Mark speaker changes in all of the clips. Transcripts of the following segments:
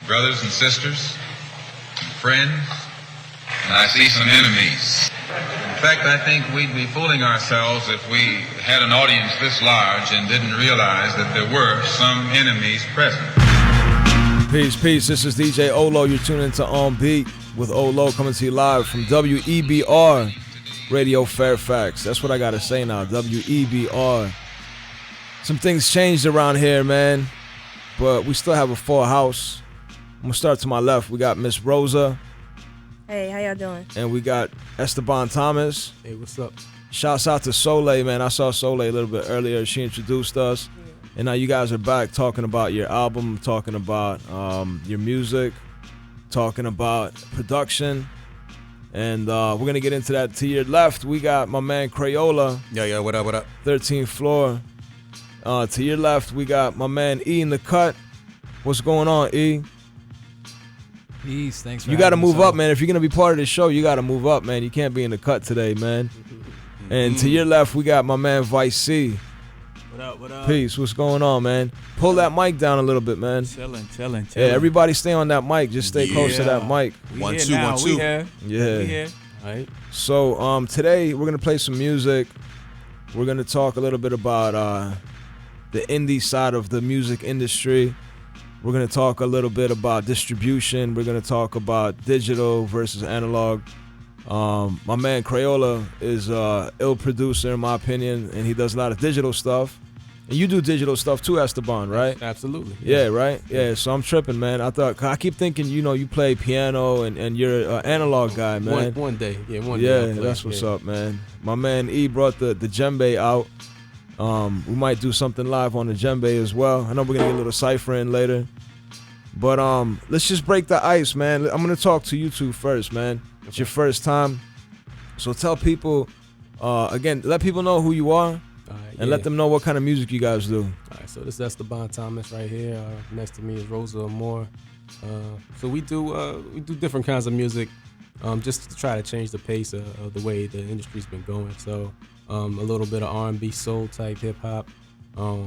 Speaker 1: brothers and sisters, friends, and I see some enemies. In fact, I think we'd be fooling ourselves if we had an audience this large and didn't realize that there were some enemies present.
Speaker 2: Peace, peace. This is DJ Olo. You're tuning into On Beat with Olo, coming to you live from WEBR Radio Fairfax. That's what I gotta say now, WEBR. Some things changed around here, man, but we still have a full house. I'm gonna start to my left. We got Miss Rosa.
Speaker 3: Hey, how y'all doing?
Speaker 2: And we got Esteban Thomas.
Speaker 4: Hey, what's up?
Speaker 2: Shouts out to Soleil, man. I saw Soleil a little bit earlier. She introduced us. Yeah. And now you guys are back talking about your album, talking about your music, talking about production. And we're going to get into that. To your left, we got my man KRAYOLA.
Speaker 5: Yeah, what up, what up?
Speaker 2: 13th floor. To your left, we got my man E in the cut. What's going on, E?
Speaker 6: Peace, thanks for
Speaker 2: You got to move up, man. If you're going to be part of this show, you got to move up, man. You can't be in the cut today, man. And to your left, we got my man Vice C.
Speaker 6: What up, what up?
Speaker 2: Peace, what's going on, man? Pull that mic down a little bit, man.
Speaker 6: Chillin'.
Speaker 2: Yeah, everybody stay on that mic. Just stay close to that mic.
Speaker 5: One, two.
Speaker 2: Yeah.
Speaker 6: We here.
Speaker 4: All right.
Speaker 2: So today we're going to play some music. We're going to talk a little bit about the indie side of the music industry. We're going to talk a little bit about distribution. We're going to talk about digital versus analog. My man KRAYOLA is an ill producer, in my opinion, and he does a lot of digital stuff. And you do digital stuff too, Esteban, right?
Speaker 4: Absolutely.
Speaker 2: Yeah, right? Yeah, so I'm tripping, man. I keep thinking, you play piano and you're an analog guy, man.
Speaker 4: One day. Yeah, one
Speaker 2: day.
Speaker 4: Yeah,
Speaker 2: that's what's up, man. My man E brought the djembe out. We might do something live on the djembe as well. I know we're going to get a little cypher in later. But let's just break the ice, man. I'm going to talk to you two first, man. It's your first time. So tell people, again, let people know who you are and let them know what kind of music you guys do.
Speaker 4: All right, so this is Esteban Thomas right here. Next to me is ROSA AMOR. So we do different kinds of music just to try to change the pace of the way the industry's been going. So a little bit of R&B, soul type hip hop, a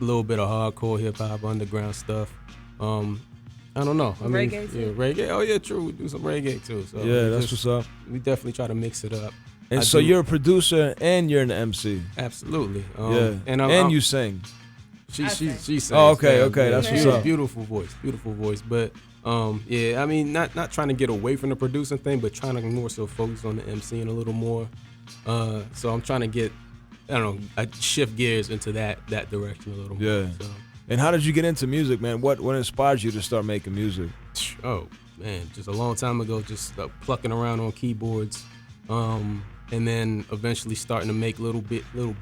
Speaker 4: little bit of hardcore hip hop, underground stuff. I don't know.
Speaker 3: Reggae too?
Speaker 4: Yeah, reggae. Oh yeah, true. We do some reggae too. So
Speaker 2: yeah, that's what's up.
Speaker 4: We definitely try to mix it up.
Speaker 2: And so you're a producer and you're an MC.
Speaker 4: Absolutely.
Speaker 2: Yeah. And you sing.
Speaker 4: She sings.
Speaker 2: Oh, okay. That's what's up.
Speaker 4: Beautiful voice. But yeah, I mean, not trying to get away from the producing thing, but trying to more so focus on the MCing a little more. So I'm trying to get, I shift gears into that direction a little more.
Speaker 2: Yeah.
Speaker 4: So.
Speaker 2: And how did you get into music, man? What inspired you to start making music?
Speaker 4: Oh man, just a long time ago, just plucking around on keyboards, and then eventually starting to make little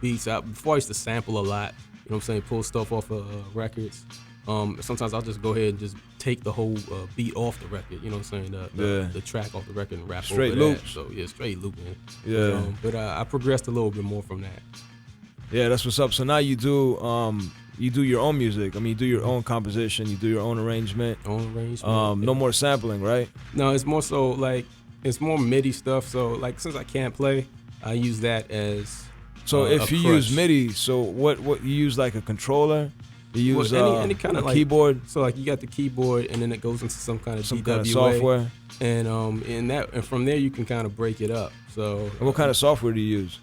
Speaker 4: beats. Before I used to sample a lot, you know what I'm saying, pull stuff off of records. Sometimes I'll just go ahead and just take the whole beat off the record, you know what I'm saying, the track off the record and rap
Speaker 2: straight
Speaker 4: over
Speaker 2: loops.
Speaker 4: that. So yeah, straight looping.
Speaker 2: Yeah.
Speaker 4: But I progressed a little bit more from that.
Speaker 2: Yeah, that's what's up. So now you do your own music. I mean, you do your own composition, you do your own arrangement. No more sampling, right?
Speaker 4: No, it's more so like it's more MIDI stuff. So like since I can't play, I use that as.
Speaker 2: So if you use MIDI, so what you use, like a controller? You use
Speaker 4: any kind of
Speaker 2: keyboard.
Speaker 4: So like you got the keyboard, and then it goes into some kind of DWA,
Speaker 2: software.
Speaker 4: And from there you can kind of break it up. So
Speaker 2: what kind of software do you use?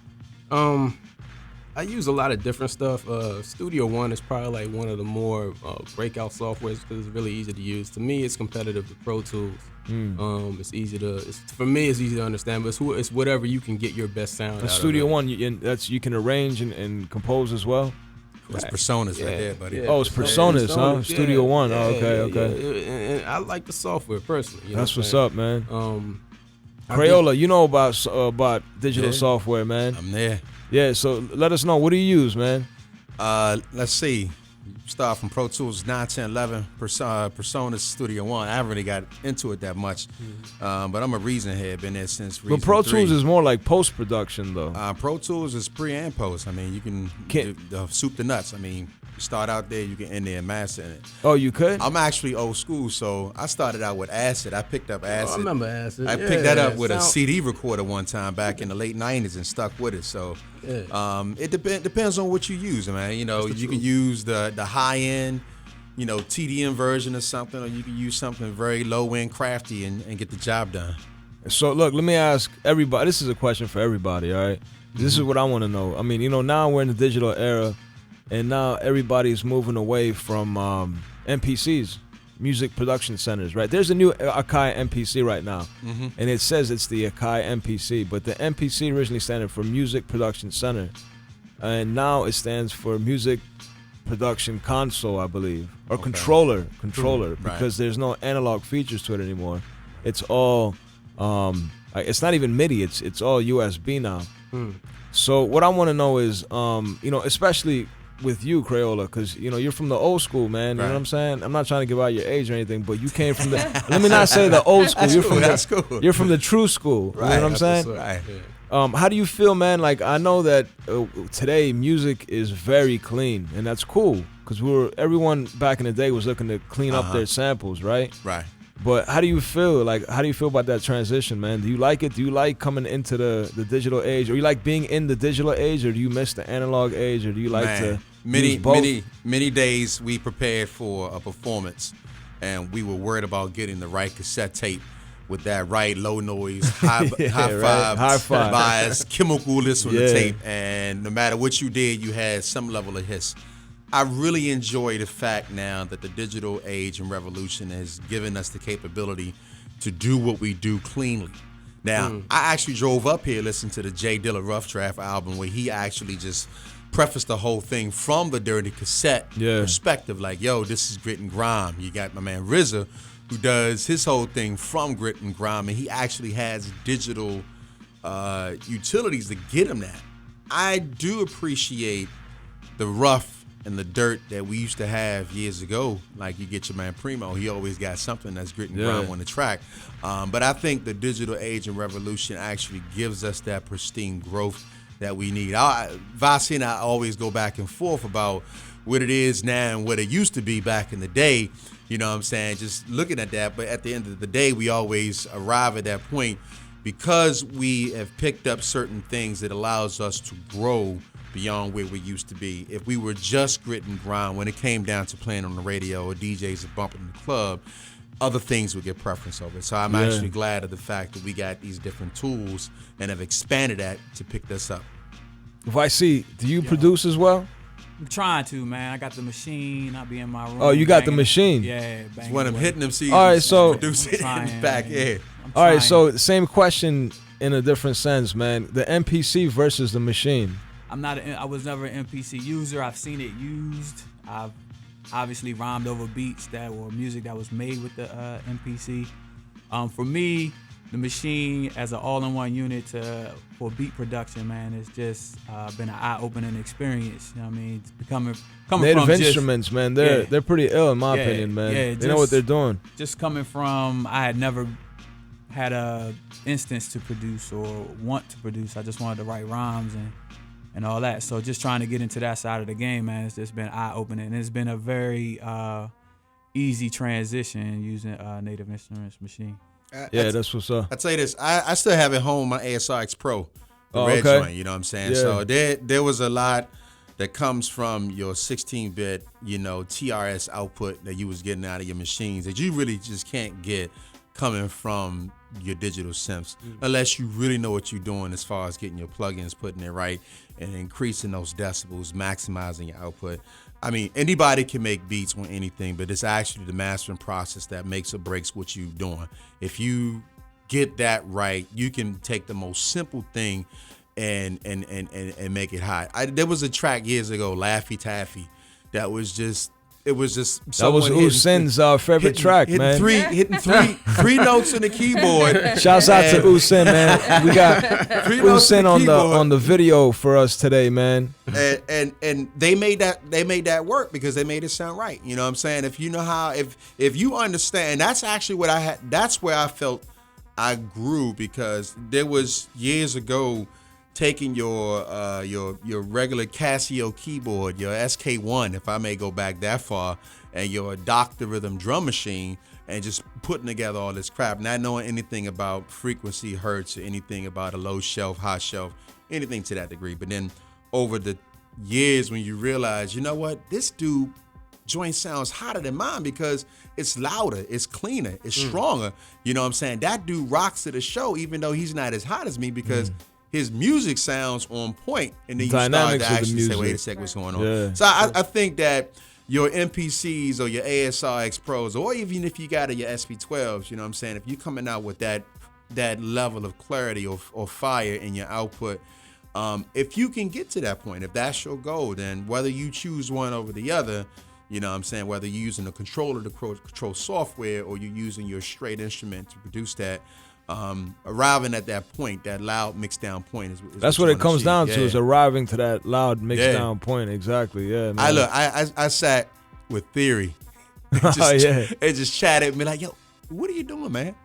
Speaker 4: I use a lot of different stuff. Studio One is probably like one of the more breakout softwares because it's really easy to use. To me, it's competitive to Pro Tools. For me, it's easy to understand, but it's whatever you can get your best sound.
Speaker 2: Studio One, you can arrange and compose as well.
Speaker 5: It's Personas right there, buddy.
Speaker 2: Yeah. Oh, it's Personas, huh? Yeah. Studio One. Oh, okay.
Speaker 4: Yeah. And I like the software personally.
Speaker 2: That's what's up, man. KRAYOLA, you know about digital software, man.
Speaker 5: I'm there.
Speaker 2: Yeah, so let us know. What do you use, man?
Speaker 5: Let's see. Start from Pro Tools 9, 10, 11, Personas, Studio One. I haven't really got into it that much, but I'm a Reason head. Been there since Reason
Speaker 2: But Pro
Speaker 5: 3.
Speaker 2: Tools is more like post-production, though.
Speaker 5: Pro Tools is pre and post. I mean, you can do soup to nuts. I mean, you start out there, you can end there and master it.
Speaker 2: Oh, you could?
Speaker 5: I'm actually old school, so I started out with Acid. I picked up Acid.
Speaker 4: I remember Acid.
Speaker 5: I picked that up with a CD recorder one time back in the late 90s and stuck with it. So it depends on what you use, man. You know, you can use the high end, TDM version of something, or you can use something very low end, crafty, and get the job done.
Speaker 2: So look, let me ask everybody. This is a question for everybody. All right, this is what I want to know. I mean, now we're in the digital era, and now everybody's moving away from MPCs, music production centers. Right? There's a new Akai MPC right now, and it says it's the Akai MPC, but the MPC originally standed for Music Production Center, and now it stands for Music Production Console, I believe, or controller, because there's no analog features to it anymore. It's all it's not even MIDI. It's all USB now. So what I want to know is, especially with you, KRAYOLA, because you're from the old school, man. You know what I'm saying? I'm not trying to give out your age or anything, but you came from the. Let me not say the old school. You're from the true school.
Speaker 5: Right.
Speaker 2: You know what I'm saying?
Speaker 5: Right.
Speaker 2: How do you feel, man? Like, I know that today music is very clean, and that's cool, because everyone back in the day was looking to clean up their samples, right?
Speaker 5: Right.
Speaker 2: But how do you feel? Like, how do you feel about that transition, man? Do you like it? Do you like coming into the digital age? Or you like being in the digital age, or do you miss the analog age, or do you like to use both?
Speaker 5: Many days we prepared for a performance, and we were worried about getting the right cassette tape with that right low noise, high five, bias, chemical list on the tape, and no matter what you did, you had some level of hiss. I really enjoy the fact now that the digital age and revolution has given us the capability to do what we do cleanly. Now, I actually drove up here, listened to the Jay Dilla Rough Draft album, where he actually just prefaced the whole thing from the dirty cassette perspective. Like, yo, this is grit and grime. You got my man RZA, who does his whole thing from grit and grime, and he actually has digital utilities to get him that. I do appreciate the rough and the dirt that we used to have years ago. Like, you get your man Primo, he always got something that's grit and grime on the track. But I think the digital age and revolution actually gives us that pristine growth that we need. Vasi and I always go back and forth about what it is now and what it used to be back in the day. You know what I'm saying? Just looking at that. But at the end of the day, we always arrive at that point because we have picked up certain things that allows us to grow beyond where we used to be. If we were just grit and grind, when it came down to playing on the radio or DJs are bumping in the club, other things would get preference over. So I'm actually glad of the fact that we got these different tools and have expanded that to pick this up.
Speaker 2: Vicey, do you produce as well?
Speaker 6: I'm trying to, man. I got the machine. I'll be in my room.
Speaker 2: Oh, you got the machine?
Speaker 6: Yeah.
Speaker 5: It's when I'm hitting them seasons.
Speaker 2: All right, so
Speaker 5: producing back here.
Speaker 2: All right, so same question in a different sense, man. The MPC versus the machine.
Speaker 6: I was never an MPC user. I've seen it used. I've obviously rhymed over beats that were music that was made with the MPC. For me, the machine as an all-in-one unit for beat production, man, it's just been an eye-opening experience. You know what I mean? It's coming
Speaker 2: Native
Speaker 6: from
Speaker 2: Instruments, man, they're pretty ill in my opinion, man.
Speaker 6: Yeah,
Speaker 2: they know what they're doing.
Speaker 6: Just coming from, I had never had a instance to produce or want to produce. I just wanted to write rhymes and all that. So just trying to get into that side of the game, man, it's just been eye-opening. And it's been a very easy transition using Native Instruments machine.
Speaker 2: That's what's up.
Speaker 5: I tell you this, I still have at home my ASRX Pro, the red joint, you know what I'm saying?
Speaker 2: Yeah.
Speaker 5: So there was a lot that comes from your 16-bit, TRS output that you was getting out of your machines that you really just can't get coming from your digital synths unless you really know what you're doing as far as getting your plugins, putting it right, and increasing those decibels, maximizing your output. I mean, anybody can make beats on anything, but it's actually the mastering process that makes or breaks what you're doing. If you get that right, you can take the most simple thing and make it hot. There was a track years ago, Laffy Taffy, that was just. It was just
Speaker 2: that was Usin's favorite track, man.
Speaker 5: Hitting three notes on the keyboard.
Speaker 2: Shouts out to Usin, man. We got Usin on the video for us today, man.
Speaker 5: And they made that work because they made it sound right. You know what I'm saying? If you know how, if you understand, that's actually what I had. That's where I felt I grew, because there was years ago. Taking your regular Casio keyboard, your SK1, if I may go back that far, and your Dr. Rhythm drum machine, and just putting together all this crap, not knowing anything about frequency, hertz, or anything about a low shelf, high shelf, anything to that degree. But then over the years, when you realize, you know what, this dude joint sounds hotter than mine because it's louder, it's cleaner, it's stronger. You know what I'm saying? That dude rocks to the show, even though he's not as hot as me because his music sounds on point. And then you start to actually say, wait a second, what's going on?
Speaker 2: Yeah.
Speaker 5: So I think that your MPCs or your ASRX Pros, or even if you got your SP12s, you know what I'm saying? If you're coming out with that level of clarity or fire in your output, if you can get to that point, if that's your goal, then whether you choose one over the other, you know what I'm saying, whether you're using a controller to control software or you're using your straight instrument to produce that, arriving at that point, that loud mixed down point is
Speaker 2: that's what it comes down to, is arriving to that loud mixed down point. Exactly. Yeah, man.
Speaker 5: I sat with Theory and just chatted with me like, yo, what are you doing, man?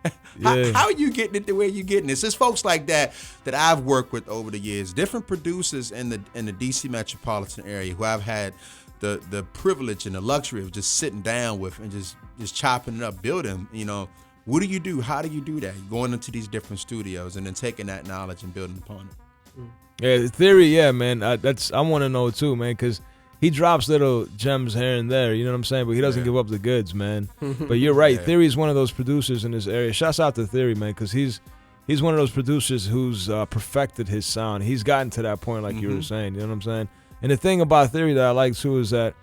Speaker 5: How are you getting it the way you're getting it? There's folks like that I've worked with over the years, different producers in the DC metropolitan area who I've had the privilege and the luxury of just sitting down with and just chopping it up, building, you know. What do you do? How do you do that? Going into these different studios and then taking that knowledge and building upon it.
Speaker 2: Yeah, the Theory, yeah, man. I want to know too, man, because he drops little gems here and there, you know what I'm saying? But he doesn't give up the goods, man. But you're right. Theory is one of those producers in this area. Shouts out to Theory, man, because he's one of those producers who's perfected his sound. He's gotten to that point, like you were saying, you know what I'm saying? And the thing about Theory that I like too is that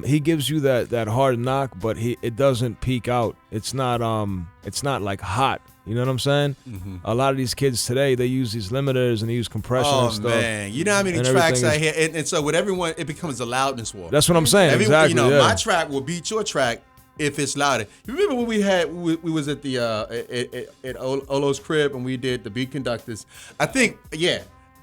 Speaker 2: he gives you that hard knock, but it doesn't peak out. It's not like hot. You know what I'm saying? A lot of these kids today, they use these limiters and they use compression and stuff. Oh
Speaker 5: man, you know how many tracks I hear, and so with everyone, it becomes a loudness war.
Speaker 2: That's what I'm saying. Exactly.
Speaker 5: You know, my track will beat your track if it's louder. You remember when we was at the at Olo's crib and we did the beat conductors? I think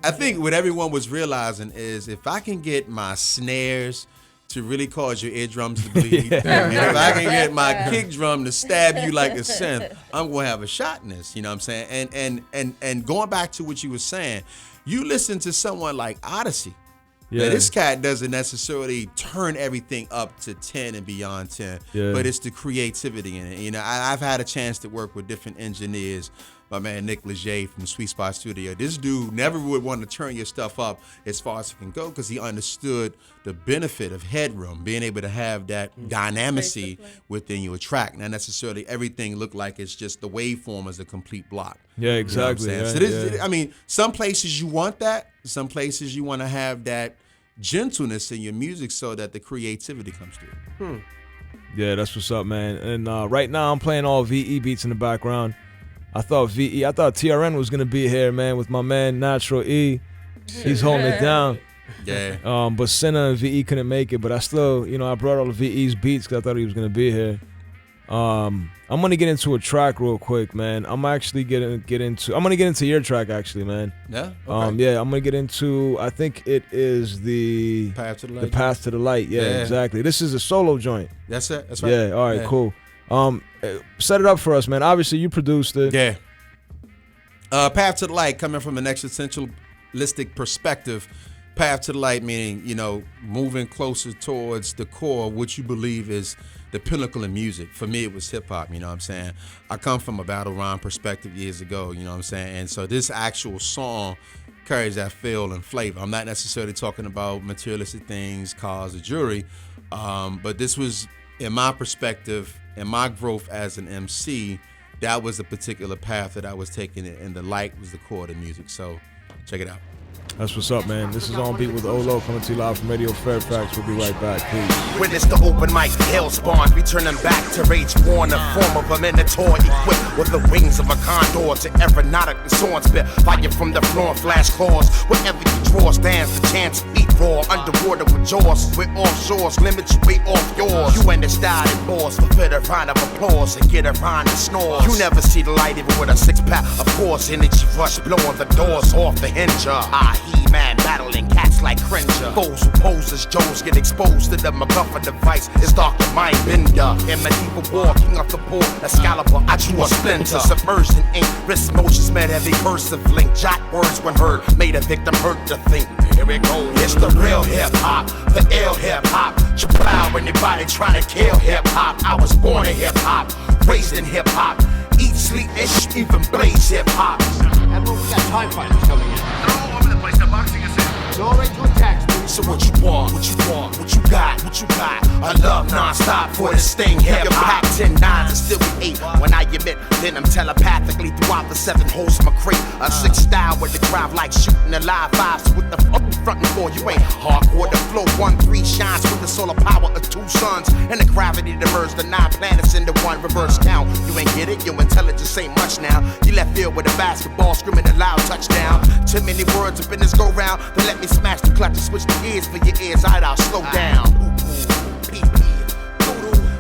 Speaker 5: what everyone was realizing is if I can get my snares to really cause your eardrums to bleed, and if I can get my kick drum to stab you like a synth, I'm gonna have a shot in this. You know what I'm saying? And going back to what you were saying, you listen to someone like Odyssey. Yeah. Now, this cat doesn't necessarily turn everything up to 10 and beyond 10, but it's the creativity in it. You know, I've had a chance to work with different engineers. My man Nick Leger from the Sweet Spot Studio. This dude never would want to turn your stuff up as far as it can go because he understood the benefit of headroom, being able to have that dynamicy within your track. Not necessarily everything look like it's just the waveform as a complete block.
Speaker 2: Yeah, exactly.
Speaker 5: You know what I'm saying? So I mean, some places you want that. Some places you want to have that gentleness in your music so that the creativity comes through.
Speaker 2: Yeah, that's what's up, man. And right now I'm playing all VE beats in the background. I thought TRN was gonna be here, man, with my man Natural E. He's holding it down.
Speaker 5: Yeah.
Speaker 2: But Senna and VE couldn't make it. But I still, I brought all the VE's beats because I thought he was gonna be here. I'm gonna get into a track real quick, man. I'm actually gonna get into your track, actually, man.
Speaker 5: Yeah.
Speaker 2: Okay. I'm gonna get into. I think it is the
Speaker 5: Path to the Light.
Speaker 2: The Path to the Light. Yeah, exactly. This is a solo joint.
Speaker 5: That's it. That's right.
Speaker 2: Yeah. All right. Cool. Set it up for us, man. Obviously, you produced it.
Speaker 5: Yeah. Path to the Light, coming from an existentialistic perspective. Path to the Light meaning, moving closer towards the core of what you believe is the pinnacle in music. For me, it was hip hop, you know what I'm saying? I come from a battle rhyme perspective years ago, you know what I'm saying? And so this actual song carries that feel and flavor. I'm not necessarily talking about materialistic things, cars, or jewelry, but this was, in my perspective, and my growth as an MC, that was a particular path that I was taking, and the light was the core of the music. So check it out.
Speaker 2: That's what's up, man. This is On Beat with Olo, coming to you live from Radio Fairfax. We'll be right back, please.
Speaker 7: Witness the open mic hell spawns, returning back to rage born, the form of a minotaur equipped with the wings of a condor to aeronautic and sword spit fire from the floor and flash claws. Wherever you draw stands the chance to beat raw underwater with jaws. We're offshores, limit you way off yours. You and the style and boss, fulfill a round of applause and get a round of snores. You never see the light even with a six-pack, of course. Energy rush blowing the doors off the hinge. He-Man battling cats like Cringer. Foes who pose as Joes get exposed to the MacGuffin device. It's Dr. Mindbender. In medieval war, king of the poor, Excalibur, I drew a splinter. Submersion ink, wrist motions met heavy cursive link. Jot words when heard, made a victim hurt to think. Here it goes. It's the real hip-hop, the ill hip-hop. Chappelle, anybody trying to kill hip-hop. I was born in hip-hop, raised in hip-hop. Eat, sleep, ish, even blaze hip-hop.
Speaker 8: And we got TIE fighters coming in.
Speaker 7: They're all over the place, the boxing is in.
Speaker 8: Go right to attacks, please.
Speaker 7: So what you want? What you want? What you got? What you got? I love nonstop for this thing. Hip hop 10 nines and still we 8. When I admit, then I'm telepathically throughout the 7 holes of my crate. A 6 style with the crowd like shooting a live 5. So what the fuck you frontin' for? You ain't hardcore. The flow 1-3 shines with the solar power of 2 suns and the gravity that merged the 9 planets into 1 reverse count. You ain't get it? Your intelligence ain't much now. You left field with a basketball screaming a loud touchdown. Too many words up in this go round. Then let me smash the clutch and switch the gears for your ears. I'll slow down.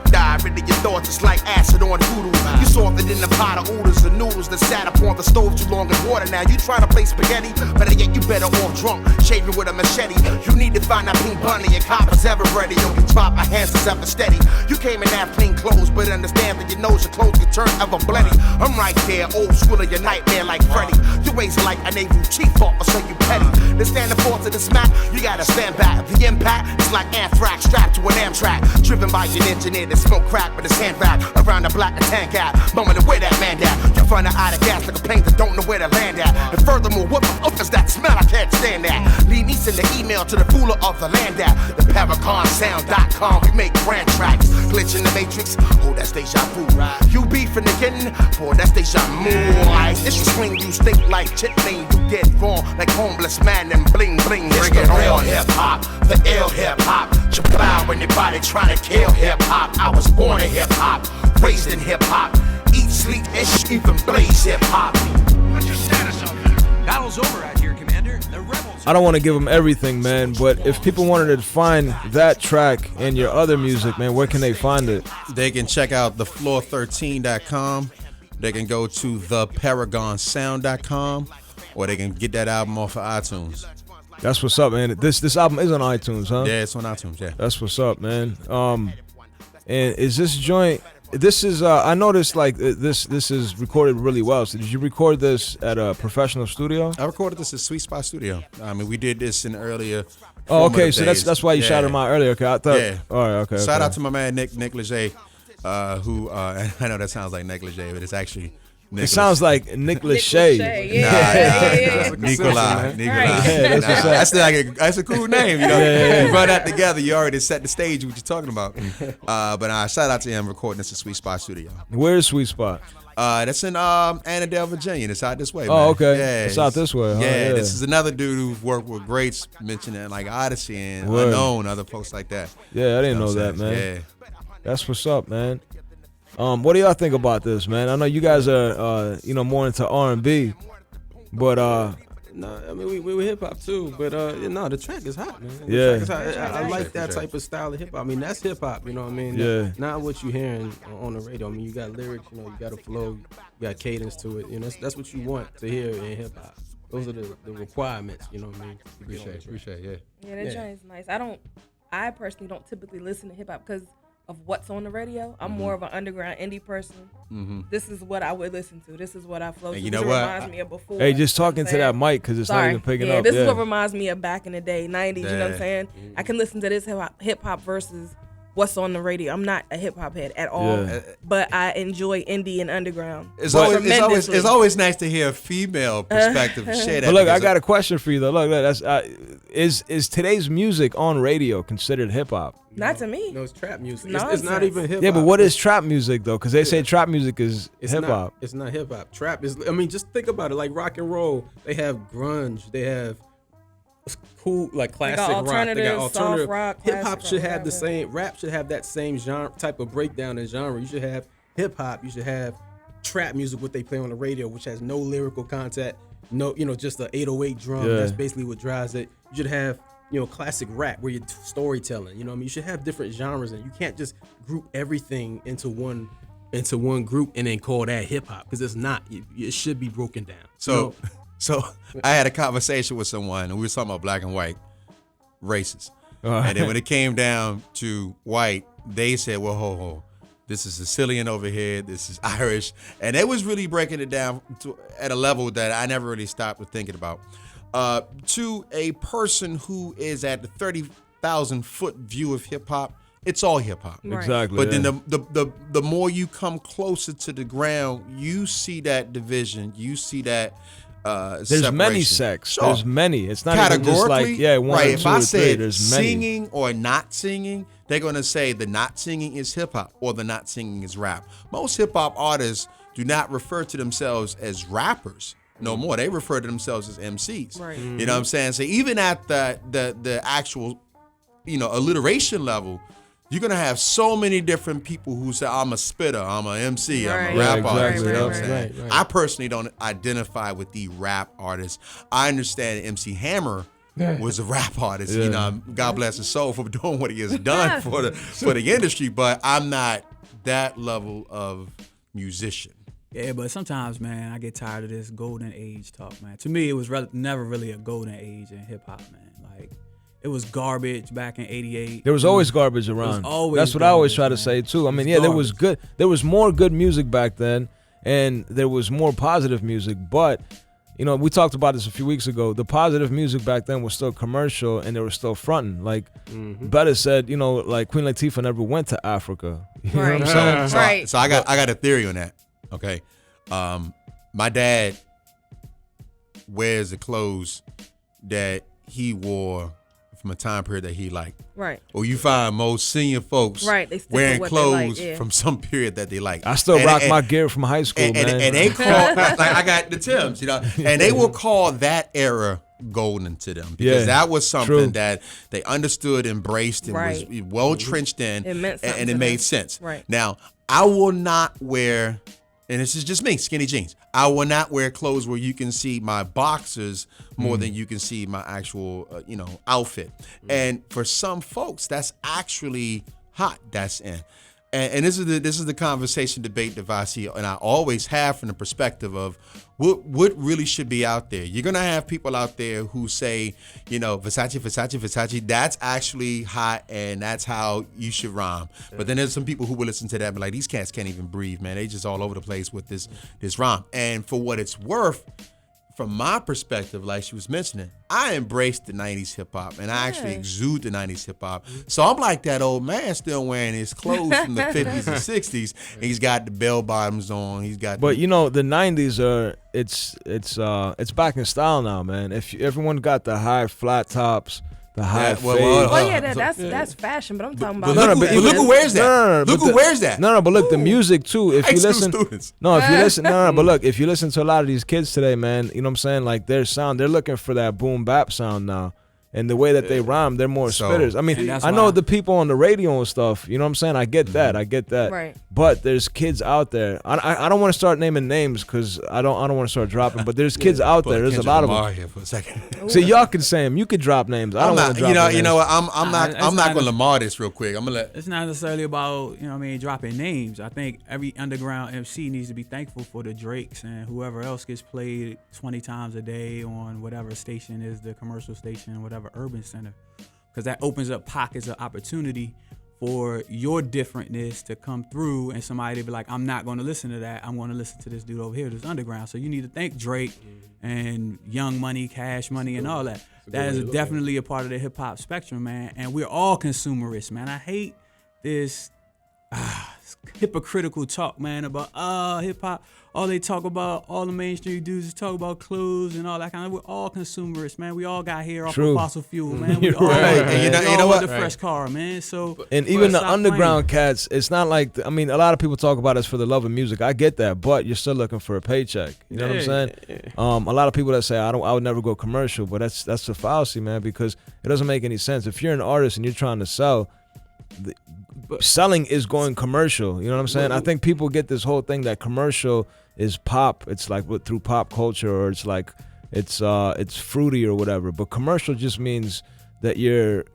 Speaker 7: Dive into your thoughts, it's like acid on voodoo. You softer than the pot of oodles and noodles that sat upon the stove too long in water. Now you try to play spaghetti, better yet you better off drunk, shaving with a machete. You need to find that pink bunny and coppers ever ready. You can drop my hands is ever steady. You came in have clean clothes, but understand that your nose, your clothes can turn ever bloody. I'm right there, old school of your nightmare like Freddy. Your ways are like a Navy chief officer, you petty. To stand the force of the smack, you gotta stand back. The impact is like anthrax strapped to an Amtrak, driven by an engineer that smoke crack with his hand wrapped around the black and tan gap. Moment of where that man at. You find her out of gas like a plane that don't know where to land at. And furthermore, what the fuck is that smell? I can't stand that. Leave me send the email to the ruler of the land at the ParagonSound.com. We make grand tracks, glitch in the matrix. Oh, that's deja vu. You beefing again? Boy, that's deja vu. It's your swing, you stink like chitlin. You get wrong like homeless man and bling bling. Bring it on. Hip hop, the ill hip hop. You plow anybody trying to kill hip hop. I was born in hip hop, raised in hip hop. Eat, sleep, and even blaze hip hop.
Speaker 8: What's your status on that? Battle's over out here, Commander. The rebels.
Speaker 2: I don't want to give them everything, man, but if people wanted to find that track and your other music, man, where can they find it?
Speaker 5: They can check out thefloor13.com. They can go to theparagonsound.com, or they can get that album off of iTunes.
Speaker 2: That's what's up, man. This album is on iTunes, huh?
Speaker 5: Yeah, it's on iTunes, yeah.
Speaker 2: That's what's up, man. And is this joint? This is I noticed like this is recorded really well. So did you record this at a professional studio?
Speaker 5: I recorded this at Sweet Spot Studio. I mean, we did this in earlier.
Speaker 2: Oh, okay. So that's why you shouted him out earlier. Okay, I thought.
Speaker 5: Yeah.
Speaker 2: All right. Okay.
Speaker 5: Shout out to my man Nick Leger, who I know that sounds like negligee, but it's actually. Nicholas.
Speaker 2: It sounds like Nick Lachey.
Speaker 5: Nah. Nikolai. That's a cool name, you know. You run that together, you already set the stage what you're talking about. But shout out to him recording this at Sweet Spot Studio.
Speaker 2: Where's Sweet Spot?
Speaker 5: That's in Annandale, Virginia. It's out this way, man.
Speaker 2: Oh, okay.
Speaker 5: Yeah,
Speaker 2: it's out this way. Huh?
Speaker 5: Yeah, this is another dude who's worked with greats, mentioning like Odyssey and Unknown, other folks like that.
Speaker 2: Yeah, I didn't know that, man.
Speaker 5: Yeah.
Speaker 2: That's what's up, man. What do y'all think about this, man? I know you guys are, more into R&B, but
Speaker 4: no, I mean we hip hop too, but the track is hot, man.
Speaker 2: Yeah,
Speaker 4: track is hot. I like that type of style of hip hop. I mean, that's hip hop, you know what I mean?
Speaker 2: Yeah.
Speaker 4: Not what you hearing on the radio. I mean, you got lyrics, you got a flow, you got cadence to it. That's what you want to hear in hip hop. Those are the requirements, you know what I mean?
Speaker 5: Appreciate, yeah.
Speaker 3: Yeah, that joint is nice. I personally don't typically listen to hip hop because of what's on the radio. I'm more of an underground indie person. This is what I would listen to. This is what I flow to.
Speaker 5: You know
Speaker 3: this
Speaker 5: what?
Speaker 3: Reminds me of before.
Speaker 2: Hey, just talking to that mic because it's not even picking up.
Speaker 3: This is what reminds me of back in the day, 90s. You know what I'm saying? I can listen to this hip hop versus what's on the radio. I'm not a hip hop head at all, but I enjoy indie and underground.
Speaker 5: It's always nice to hear a female perspective share that.
Speaker 2: But look, I got a question for you though. Look, that's is today's music on radio considered hip hop?
Speaker 3: Not to me.
Speaker 4: No, it's trap music. It's not even hip hop.
Speaker 2: Yeah, but what is trap music though? Because they say trap music is hip hop.
Speaker 4: It's not hip hop. Trap is. I mean, just think about it. Like rock and roll, they have grunge. They have cool like classic rock. They got alternative.
Speaker 3: Soft rock.
Speaker 4: Hip hop should have the same. Rap should have that same genre type of breakdown and genre. You should have hip hop. You should have trap music, what they play on the radio, which has no lyrical content. No, just the 808 drum. That's basically what drives it. You should have classic rap where you're storytelling. You know what I mean? You should have different genres, and you can't just group everything into one group and then call that hip hop, because it's not. It should be broken down.
Speaker 5: So I had a conversation with someone, and we were talking about black and white races. And then when it came down to white, they said, well, ho, this is Sicilian over here, this is Irish. And it was really breaking it down at a level that I never really stopped thinking about. To a person who is at the 30,000 foot view of hip hop, it's all hip hop.
Speaker 3: Right.
Speaker 2: Exactly.
Speaker 5: But then the more you come closer to the ground, you see that division, you see that
Speaker 2: There's many sects.
Speaker 5: Sure.
Speaker 2: There's many. It's not even just like one
Speaker 5: right.
Speaker 2: or
Speaker 5: If
Speaker 2: two
Speaker 5: I
Speaker 2: or three.
Speaker 5: said
Speaker 2: There's many.
Speaker 5: singing or not singing, they're gonna say the not singing is hip hop or the not singing is rap. Most hip hop artists do not refer to themselves as rappers no more. They refer to themselves as MCs.
Speaker 3: Right.
Speaker 5: You know what I'm saying? So even at the actual, alliteration level, you're gonna have so many different people who say, I'm a spitter, I'm a MC, I'm a rap artist. You know what I'm saying?
Speaker 4: Right.
Speaker 5: I personally don't identify with the rap artist. I understand MC Hammer was a rap artist. God bless his soul for doing what he has done for the industry, but I'm not that level of musician.
Speaker 6: Yeah, but sometimes, man, I get tired of this golden age talk, man. To me, it was never really a golden age in hip hop, man. Like, it was garbage back in '88.
Speaker 2: There was always garbage around. That's what I always try to say too. I mean, there was good. There was more good music back then, and there was more positive music. But we talked about this a few weeks ago. The positive music back then was still commercial, and they were still fronting. Like Betta said, like Queen Latifah never went to Africa. You know what I'm saying?
Speaker 3: Right.
Speaker 5: So I got a theory on that. Okay, my dad wears the clothes that he wore from a time period that he liked.
Speaker 3: Right.
Speaker 5: Or you find most senior folks
Speaker 3: they stick
Speaker 5: wearing
Speaker 3: with what they
Speaker 5: clothes
Speaker 3: like,
Speaker 5: from some period that they like.
Speaker 2: I still rock my gear from high school, man.
Speaker 5: And they call like I got the Timbs, and they will call that era golden to them because that was something that they understood, embraced, and was well trenched in, and it made sense.
Speaker 3: Right.
Speaker 5: Now, I will not wear, and this is just me, skinny jeans. I will not wear clothes where you can see my boxers more than you can see my actual, outfit. And for some folks, that's actually hot. That's in. And this is the conversation debate that I see, and I always have from the perspective of what really should be out there. You're gonna have people out there who say, Versace, that's actually hot, and that's how you should rhyme. But then there's some people who will listen to that and be like, these cats can't even breathe, man. They just all over the place with this rhyme. And for what it's worth, from my perspective, like she was mentioning, I embrace the 90s hip hop, and I actually exude the 90s hip hop. So I'm like that old man still wearing his clothes from the 50s and 60s. And he's got the bell bottoms on. He's got.
Speaker 2: But the 90s are it's back in style now, man. If everyone got the high flat tops. The high fade.
Speaker 3: That's fashion, but I'm talking about.
Speaker 5: But look who wears that. Look who wears that.
Speaker 2: No, but look, the music too. If you listen, but look, if you listen to a lot of these kids today, man, you know what I'm saying? Like their sound, they're looking for that boom bap sound now. And the way that they rhyme, they're more spitters. I mean, I know the people on the radio and stuff, you know what I'm saying? I get that.
Speaker 3: Right.
Speaker 2: But there's kids out there. I don't want to start naming names because I don't want to start dropping, but there's kids out there. There's a lot of them.
Speaker 5: Here for a second.
Speaker 2: See, y'all can say them. You could drop names. I don't want to drop names.
Speaker 5: You know what? I'm not going to Lamar this real quick. I'm going to let.
Speaker 6: It's not necessarily about, dropping names. I think every underground MC needs to be thankful for the Drakes and whoever else gets played 20 times a day on whatever station is the commercial station, whatever urban center, because that opens up pockets of opportunity for your differentness to come through, and somebody to be like, I'm not going to listen to that. I'm going to listen to this dude over here, this underground. So you need to thank Drake and Young Money, Cash Money, and all that. That is definitely a part of the hip hop spectrum, man. And we're all consumerists, man. I hate this hypocritical talk, man, about hip hop. All they talk about, all the mainstream dudes is talk about clothes and all that kind of. We're all consumerists, man. We all got hair off of fossil fuel, man. We all
Speaker 5: And you know what?
Speaker 6: The fresh car, man. So
Speaker 2: and even the underground cats, it's not like a lot of people talk about us for the love of music. I get that, but you're still looking for a paycheck. You know what I'm saying? A lot of people that say I would never go commercial, but that's a fallacy, man, because it doesn't make any sense. If you're an artist and you're trying to sell, selling is going commercial. You know what I'm saying? I think people get this whole thing that commercial is pop. It's like through pop culture, or it's like it's fruity or whatever. But commercial just means that you're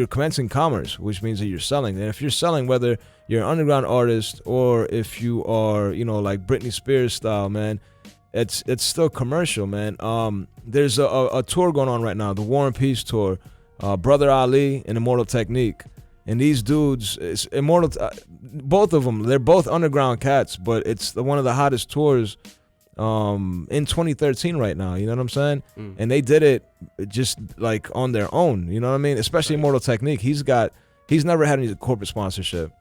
Speaker 2: commencing commerce, which means that you're selling. And if you're selling, whether you're an underground artist or if you are, like Britney Spears style, man, it's still commercial, man. There's a tour going on right now, the War and Peace tour. Brother Ali and Immortal Technique. And these dudes, it's Immortal, both of them, they're both underground cats, but it's one of the hottest tours in 2013 right now, you know what I'm saying? And they did it just like on their own, you know what I mean? Especially Immortal Technique. He's never had any corporate sponsorship.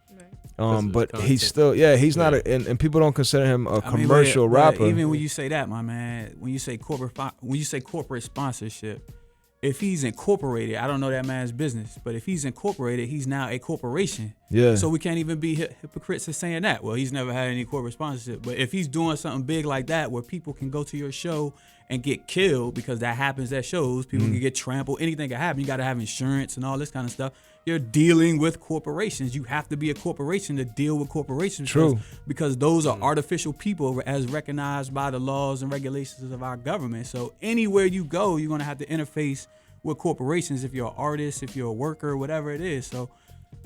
Speaker 2: But he's still, he's not and people don't consider him a commercial rapper.
Speaker 6: Even when you say that, my man, when you say corporate sponsorship, if he's incorporated, I don't know that man's business, but if he's incorporated, he's now a corporation.
Speaker 2: Yeah.
Speaker 6: So we can't even be hypocrites in saying that. Well, he's never had any corporate sponsorship. But if he's doing something big like that, where people can go to your show and get killed, because that happens at shows, people can get trampled, anything can happen. You got to have insurance and all this kind of stuff. You're dealing with corporations. You have to be a corporation to deal with corporations.
Speaker 2: True.
Speaker 6: Because those are artificial people as recognized by the laws and regulations of our government. So anywhere you go, you're going to have to interface with corporations if you're an artist, if you're a worker, whatever it is. So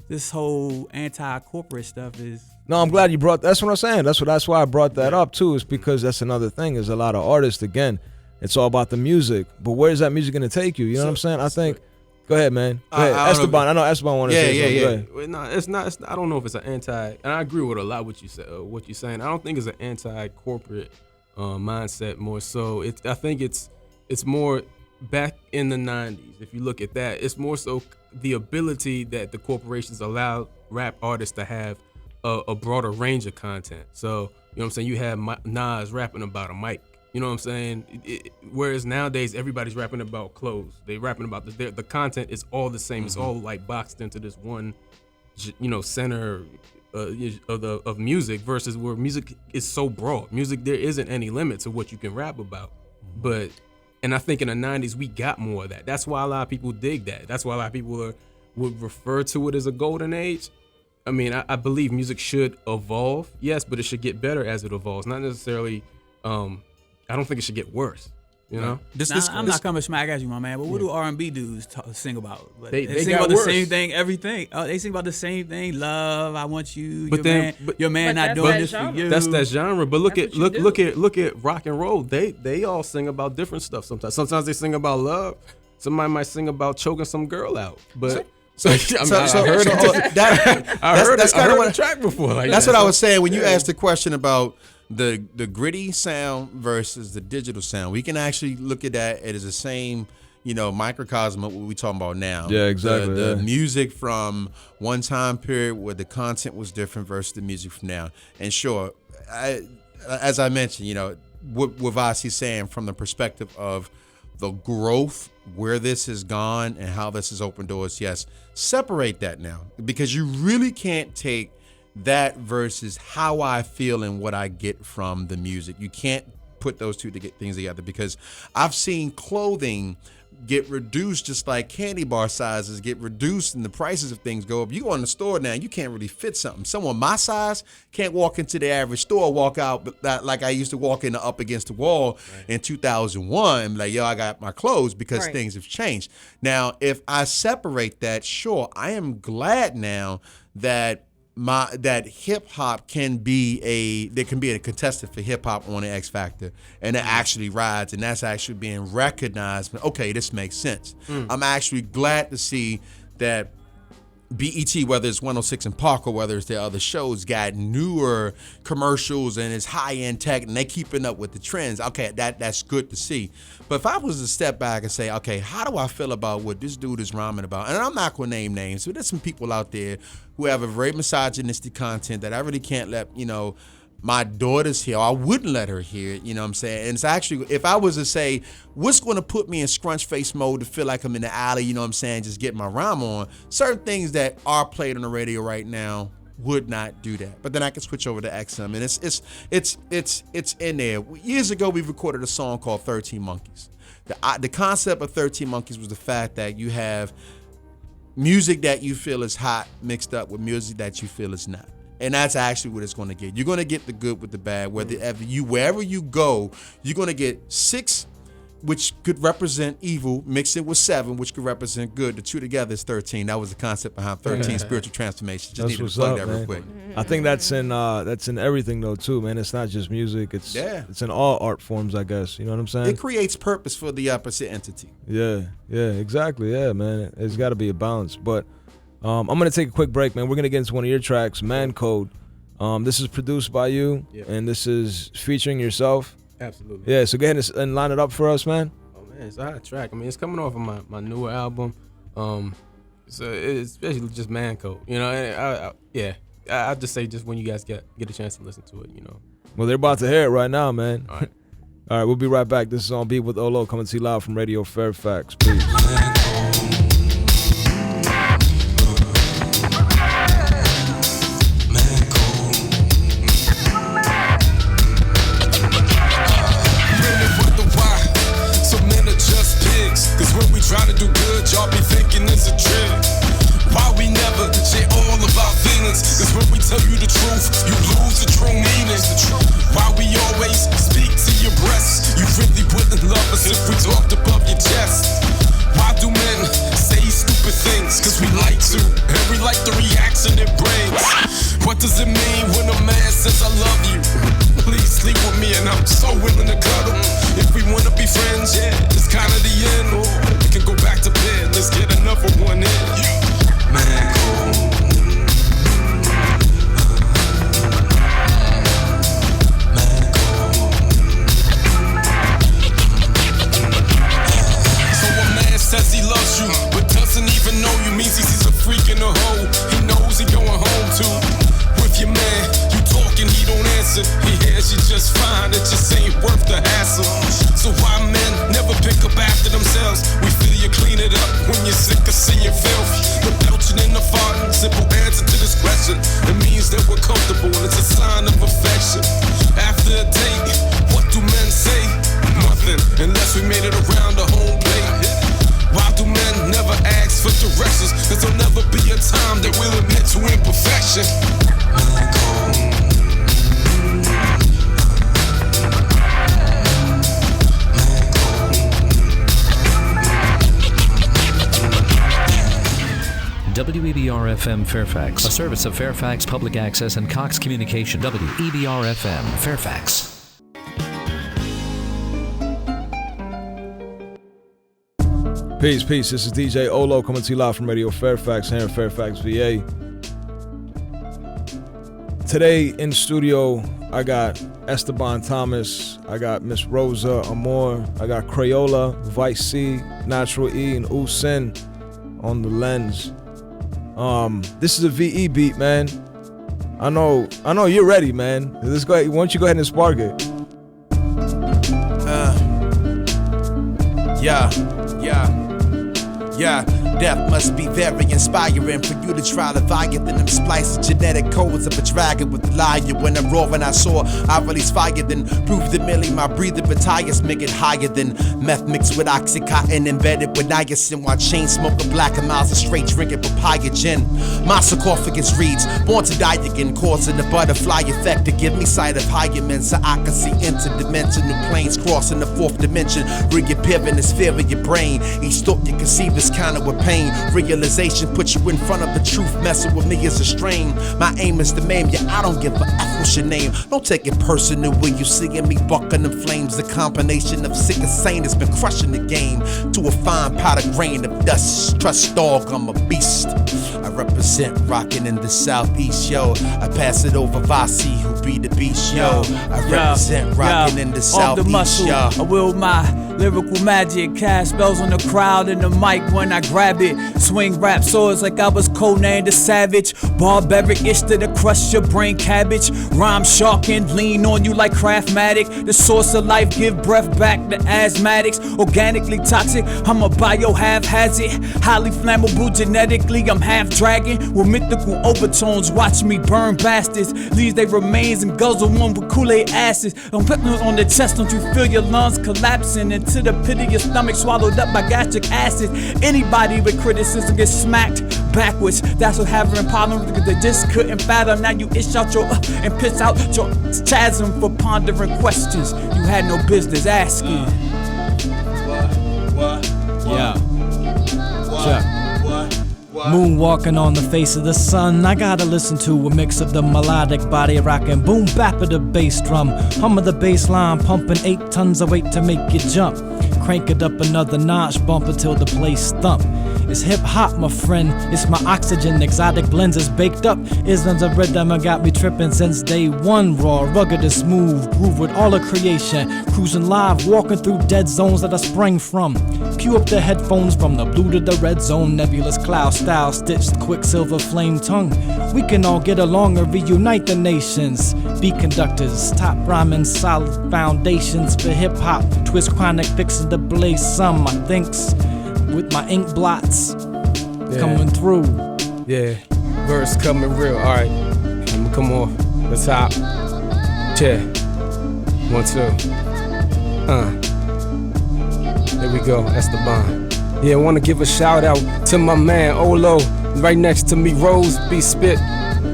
Speaker 6: this whole anti-corporate stuff is...
Speaker 2: No, I'm glad you brought... That's what I'm saying. That's why I brought that up, too, is because that's another thing. Is a lot of artists, again, it's all about the music. But where's that music going to take you? You know what I'm saying? I think... Go ahead, man. Go ahead. Esteban. I know Esteban wanted to say something.
Speaker 4: Well, no, it's not. I don't know if it's an anti. And I agree with a lot what you said. What you're saying. I don't think it's an anti-corporate mindset. More so, I think it's more back in the '90s. If you look at that, it's more so the ability that the corporations allow rap artists to have a broader range of content. So you know what I'm saying. You have Nas rapping about a mic. You know what I'm saying? Whereas nowadays everybody's rapping about clothes. They rapping about the content is all the same. It's all like boxed into this one, center of music. Versus where music is so broad. Music, there isn't any limit to what you can rap about. And I think in the '90s we got more of that. That's why a lot of people dig that. That's why a lot of people would refer to it as a golden age. I mean, I believe music should evolve, yes, but it should get better as it evolves. Not necessarily. I don't think it should get worse. You know,
Speaker 6: I'm not coming smack at you, my man. But what do R&B dudes sing about?
Speaker 4: They
Speaker 6: sing
Speaker 4: got
Speaker 6: about the
Speaker 4: worse.
Speaker 6: same thing, everything. They sing about the same thing. Love, I want you.
Speaker 4: But
Speaker 6: your man not doing this for you.
Speaker 4: That's that genre. But look at rock and roll. They all sing about different stuff. Sometimes they sing about love. Somebody might sing about choking some girl out. But I heard the track before.
Speaker 5: That's what I was saying when you asked the question about the gritty sound versus the digital sound. We can actually look at that as the same, microcosm of what we're talking about now.
Speaker 2: Yeah, exactly.
Speaker 5: The music from one time period where the content was different versus the music from now. And sure, as I mentioned, what Vasi's saying from the perspective of the growth, where this has gone and how this has opened doors, yes, separate that now. Because you really can't take that versus how I feel and what I get from the music. You can't put those two to get things together, because I've seen clothing get reduced just like candy bar sizes get reduced and the prices of things go up. You go in the store now, you can't really fit something. Someone my size can't walk into the average store, walk out like I used to walk in up against the wall in 2001, like, yo, I got my clothes, because things have changed. Now, if I separate that, sure, I am glad now that hip hop can be a contestant for hip hop on the X Factor, and it actually rides, and that's actually being recognized. Okay, this makes sense. I'm actually glad to see that BET, whether it's 106 and Park or whether it's their other shows, got newer commercials and it's high-end tech, and they keeping up with the trends. Okay, that's good to see. But if I was to step back and say, okay, how do I feel about what this dude is rhyming about? And I'm not going to name names, but there's some people out there who have a very misogynistic content that I really can't let, my daughter's here. I wouldn't let her hear it, you know what I'm saying? And it's actually, if I was to say, what's going to put me in scrunch face mode to feel like I'm in the alley, you know what I'm saying, just getting my rhyme on, certain things that are played on the radio right now would not do that. But then I can switch over to XM, and it's in there. Years ago, we recorded a song called 13 Monkeys. The concept of 13 Monkeys was the fact that you have music that you feel is hot mixed up with music that you feel is not. And that's actually what it's going to get. You're going to get the good with the bad. Wherever you go, you're going to get 6, which could represent evil, mix it with 7, which could represent good. The 2 together is 13. That was the concept behind 13 spiritual transformations. Just need to plug that real quick.
Speaker 2: I think that's in everything though too, man. It's not just music. It's in all art forms, I guess. You know what I'm saying?
Speaker 5: It creates purpose for the opposite entity.
Speaker 2: Yeah, exactly. Yeah, man. It's got to be a balance, but. I'm going to take a quick break, man. We're going to get into one of your tracks, Man Code. This is produced by you, and this is featuring yourself.
Speaker 4: Absolutely.
Speaker 2: Yeah, so go ahead and line it up for us, man.
Speaker 4: Oh, man, it's a hot track. I mean, it's coming off of my newer album. So it's basically just Man Code. You know, I'll just say just when you guys get a chance to listen to it,
Speaker 2: Well, they're about to hear it right now, man.
Speaker 4: All right.
Speaker 2: All right, we'll be right back. This is On Beat with Olo, coming to you live from Radio Fairfax. Peace.
Speaker 9: Cause when we try to do good, y'all be thinking it's a trick. Why we never share all about feelings? Cause when we tell you the truth, you lose the true meaning. Why we always speak to your breast? You really wouldn't love us if we talked above your chest. Why do men say stupid things? Cause we like to, and we like the reaction it brings. What does it mean when a man says I love you? Please sleep with me and I'm so willing to cuddle. If we wanna be friends, yeah, it's kinda the end. Or we can go back to bed, let's get another one in. Man, cool. Says he loves you, but doesn't even know you. Means he sees a freak in a hole he knows he going home to. With your man, you talking, he don't answer. He hears you just fine, it just ain't worth the hassle. So why men never pick up after themselves? We feel you clean it up when you're sick of seeing filth. The belching in the farting, simple answer to this question. It means that we're comfortable and it's a sign of affection. After a date, what do men say? Nothing, unless we made it around the home plate. Why do men never ask for directions? Cause there'll never be a time that we'll admit to imperfection.
Speaker 10: WEBR-FM Fairfax, a service of Fairfax Public Access and Cox Communication. WEBR-FM Fairfax.
Speaker 2: Peace. This is DJ Olo coming to you live from Radio Fairfax here in Fairfax, VA. Today in studio, I got Esteban Thomas, I got Miss Rosa Amor, I got KRAYOLA, Vice C, Natural E, and Usin on the lens. This is a VE beat, man. I know you're ready, man. Let's go ahead. Why don't you go ahead and spark it?
Speaker 11: Yeah, death must be very inspiring for you to try to Leviathan. Them spliced genetic codes of a dragon with a lion. When I'm roaring, I saw I release fire, then prove that merely my breathing retires, make it higher than meth mixed with oxycontin, embedded with niacin, while chain smoking black and miles of straight drinking papaya gin. My sarcophagus reads, born to die again, causing the butterfly effect to give me sight of higher men, so I can see interdimensional planes crossing the fourth dimension, reappearing as fear in your brain. Each thought you conceive is counter with pain. Realization puts you in front of the truth. Messing with me is a strain. My aim is to maim you. I don't give a F what's your name. Don't take it personal when you seeing me bucking them flames. The combination of sick and sane has been crushing the game to a fine pot of grain of dust. Trust dog, I'm a beast. I represent rockin' in the southeast, yo. I pass it over Vasi, who be the beast, yo. I represent rockin' in the southeast, yo.
Speaker 6: I will my lyrical magic, cast spells on the crowd and the mic when I grab it. Swing rap swords like I was codenamed the Savage. Barbaric itch to crush your brain cabbage. Rhyme shark and lean on you like Craftmatic. The source of life, give breath back to asthmatics. Organically toxic, I'm a biohazard. Highly flammable genetically, I'm half dragon. With mythical overtones, watch me burn bastards. Leaves their remains and guzzle one with Kool-Aid acids. I'm putting it on the chest, don't you feel your lungs collapsing into the pit of your stomach, swallowed up by gastric acid. Anybody with criticism gets smacked backwards. That's what having problems because they just couldn't fathom. Now you itch out your and pitch out your chasm for pondering questions you had no business asking.
Speaker 12: Moonwalking on the face of the sun, I gotta listen to a mix of the melodic body rockin', boom bap of the bass drum, hum of the bass line, pumping 8 tons of weight to make you jump. Crank it up another notch, bump until the place thump. It's hip hop, my friend. It's my oxygen, exotic blends is baked up. Isms of rhythm and got me tripping since day one. Raw, rugged and smooth, groove with all of creation. Cruising live, walking through dead zones that I sprang from. Cue up the headphones from the blue to the red zone. Nebulous cloud style, stitched quicksilver flame tongue. We can all get along and reunite the nations. Beat conductors, top rhyming, solid foundations for hip hop. Twist chronic, fixing to blaze some, I thinks. With my ink blots coming through.
Speaker 4: Yeah, verse coming real. Alright, I'ma come on the top. Yeah, 1, 2. Here we go, that's the bond. Yeah, I wanna give a shout out to my man Olo. Right next to me, Rose be spit.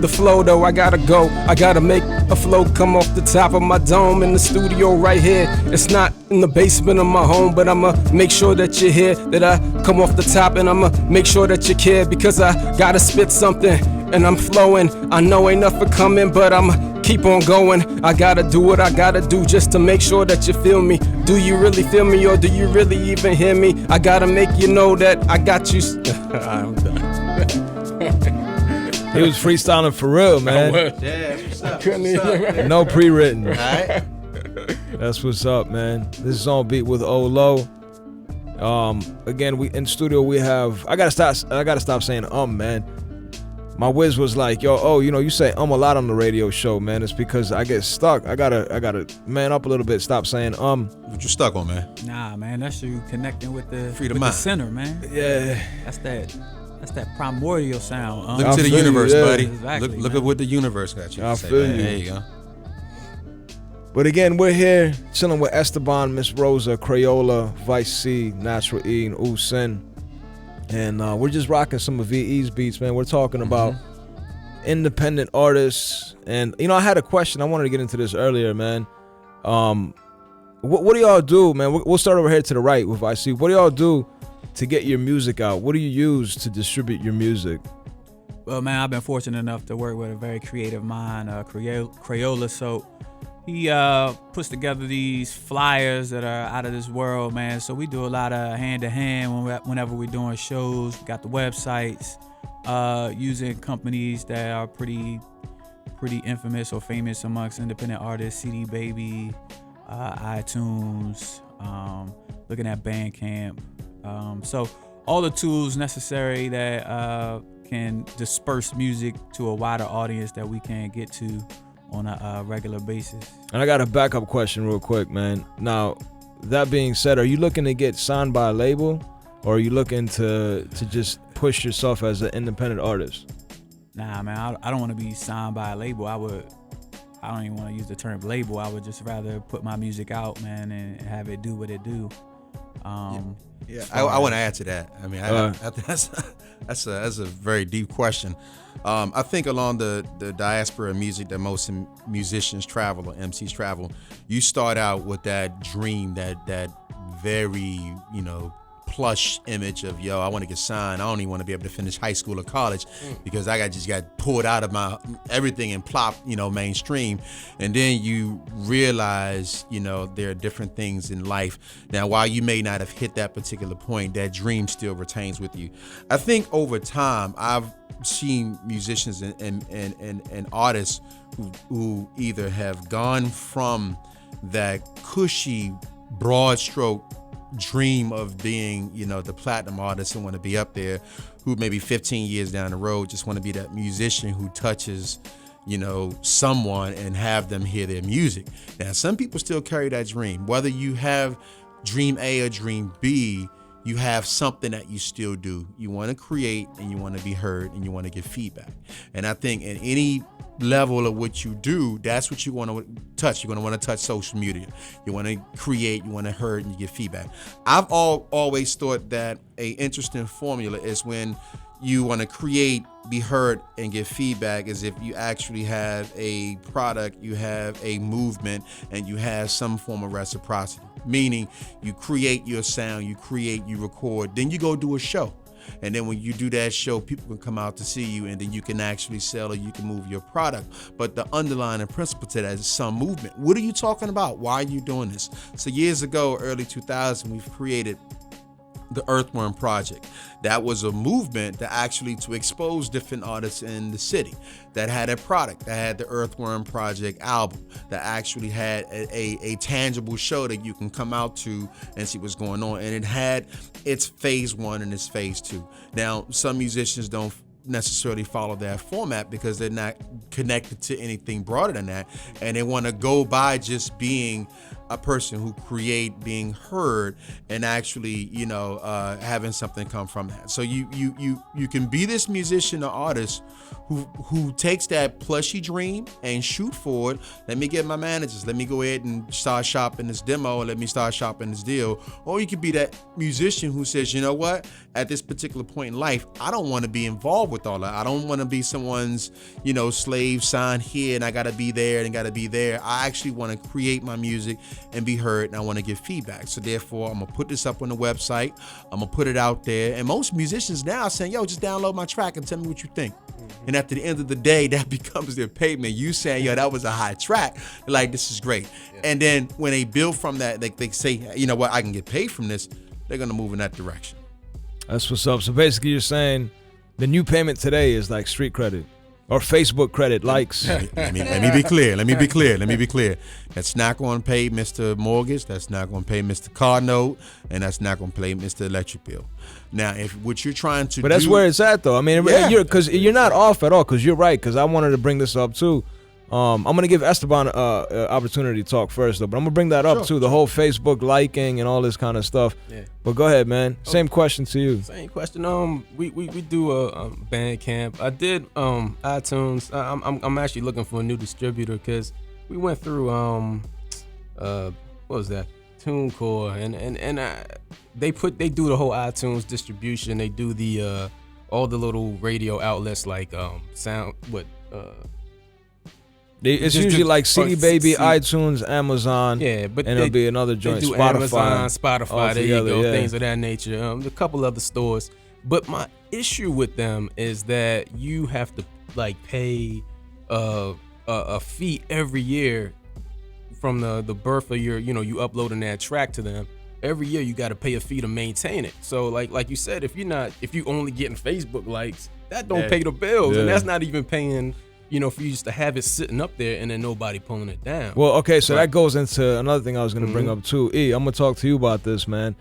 Speaker 4: The flow though, I gotta go. I gotta make a flow come off the top of my dome in the studio right here. It's not in the basement of my home, but I'ma make sure that you hear that I come off the top, and I'ma make sure that you care, because I gotta spit something and I'm flowing. I know ain't nothing coming, but I'ma keep on going. I gotta do what I gotta do just to make sure that you feel me. Do you really feel me, or do you really even hear me? I gotta make you know that I got you. I'm done.
Speaker 2: He was freestyling for real, man.
Speaker 5: Yeah, what's up?
Speaker 2: No pre-written.
Speaker 5: All right.
Speaker 2: That's what's up, man. This is on beat with Olo. Again, we in studio. We have. I gotta stop saying man. My whiz was like, yo, you say a lot on the radio show, man. It's because I get stuck. I gotta man up a little bit. Stop saying
Speaker 5: What you stuck on, man?
Speaker 6: Nah, man, that's you connecting with the
Speaker 5: Free the
Speaker 6: with
Speaker 5: mind.
Speaker 6: the center, man.
Speaker 2: Yeah.
Speaker 6: That's that primordial sound.
Speaker 5: Look to the universe, buddy.
Speaker 6: Exactly,
Speaker 5: look at what the universe got you.
Speaker 2: I feel you.
Speaker 5: There you go.
Speaker 2: But again, we're here chilling with Esteban, Miss Rosa, KRAYOLA, Vice C, Natural E, and Usen. And we're just rocking some of VE's beats, man. We're talking about independent artists. And, I had a question. I wanted to get into this earlier, man. What do y'all do, man? We'll start over here to the right with Vice C. What do y'all do to get your music out? What do you use to distribute your music?
Speaker 6: Well, man, I've been fortunate enough to work with a very creative mind, KRAYOLA. So he puts together these flyers that are out of this world, man. So we do a lot of hand-to-hand whenever we're doing shows. We got the websites, using companies that are pretty infamous or famous amongst independent artists, CD Baby, iTunes, looking at Bandcamp. So all the tools necessary that can disperse music to a wider audience that we can get to on a regular basis.
Speaker 2: And I got a backup question real quick, man. Now, that being said, are you looking to get signed by a label, or are you looking to just push yourself as an independent artist?
Speaker 6: Nah, man, I don't want to be signed by a label. I don't even want to use the term label. I would just rather put my music out, man, and have it do what it do.
Speaker 5: Yeah, I want to add to that. I mean, I think that's a very deep question. I think along the diaspora of music that most musicians travel or MCs travel, you start out with that dream, that very plush image of, I want to get signed. I don't even want to be able to finish high school or college because I just got pulled out of my everything and plopped, mainstream. And then you realize, there are different things in life. Now, while you may not have hit that particular point, that dream still retains with you. I think over time, I've seen musicians and artists who either have gone from that cushy, broad stroke dream of being, the platinum artist and want to be up there, who maybe 15 years down the road just want to be that musician who touches, someone and have them hear their music. Now, some people still carry that dream. Whether you have dream A or dream B, you have something that you still do. You want to create and you want to be heard and you want to get feedback. And I think in any level of what you do, that's what you want to touch. You're going to want to touch social media. You want to create, you want to heard, and you get feedback. I've always thought that a interesting formula is when you want to create, be heard, and get feedback is if you actually have a product, you have a movement, and you have some form of reciprocity. Meaning you create your sound, you create, you record, then you go do a show. And then when you do that show, people can come out to see you, and then you can actually sell or you can move your product. But the underlying principle to that is some movement. What are you talking about? Why are you doing this? So years ago, early 2000, we've created the Earthworm Project. That was a movement to expose different artists in the city that had a product, that had the Earthworm Project album, that actually had a tangible show that you can come out to and see what's going on. And it had its phase 1 and its phase 2. Now, some musicians don't necessarily follow that format because they're not connected to anything broader than that, and they want to go by just being a person who create, being heard, and actually, having something come from that. So you can be this musician or artist who takes that plushy dream and shoot for it. Let me get my managers. Let me go ahead and start shopping this demo. Let me start shopping this deal. Or you could be that musician who says, you know what? At this particular point in life, I don't want to be involved with all that. I don't want to be someone's, slave signed here and I got to be there and got to be there. I actually want to create my music and be heard, and I want to give feedback. So therefore, I'm going to put this up on the website. I'm going to put it out there. And most musicians now are saying, yo, just download my track and tell me what you think. And at the end of the day, that becomes their payment. You saying, yo, that was a high track. They're like, this is great. Yeah. And then when they build from that, they say, you know what, I can get paid from this. They're going to move in that direction.
Speaker 2: That's what's up. So basically you're saying the new payment today is like street credit or Facebook credit, likes.
Speaker 5: Let me be clear. That's not going to pay Mr. Mortgage. That's not going to pay Mr. Car Note. And that's not going to pay Mr. Electric Bill. Now, if what you're trying to
Speaker 2: But that's where it's at, though. I mean, because you're not off at all, because you're right, because I wanted to bring this up, too. I'm going to give Esteban an opportunity to talk first, though, but I'm going to bring that up, too, the whole Facebook liking and all this kind of stuff. Yeah. But go ahead, man. Same question to you.
Speaker 4: Same question. We do a Bandcamp. I did iTunes. I'm actually looking for a new distributor because we went through, what was that? TuneCore, and they do the whole iTunes distribution. They do the all the little radio outlets like
Speaker 2: it's usually like CD Baby, iTunes, Amazon,
Speaker 4: but
Speaker 2: and it'll be another joint,
Speaker 4: they do Spotify, there you go, things of that nature. A couple other stores. But my issue with them is that you have to pay a fee every year from the birth of your, you uploading that track to them. Every year you got to pay a fee to maintain it. So like you said, if you only getting Facebook likes, that don't pay the bills, and that's not even paying. For you just to have it sitting up there and then nobody pulling it down.
Speaker 2: Well, okay, so that goes into another thing I was going to bring up too. E, I'm going to talk to you about this, man.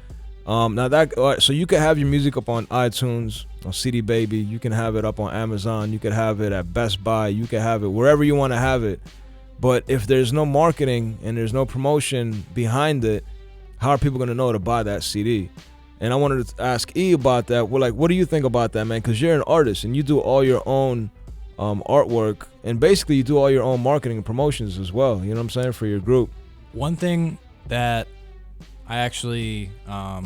Speaker 2: So you can have your music up on iTunes, on CD Baby. You can have it up on Amazon. You can have it at Best Buy. You can have it wherever you want to have it. But if there's no marketing and there's no promotion behind it, how are people going to know to buy that CD? And I wanted to ask E about that. What do you think about that, man? Because you're an artist and you do all your own artwork, and basically you do all your own marketing and promotions as well, you know what I'm saying, for your group.
Speaker 13: One thing that I actually I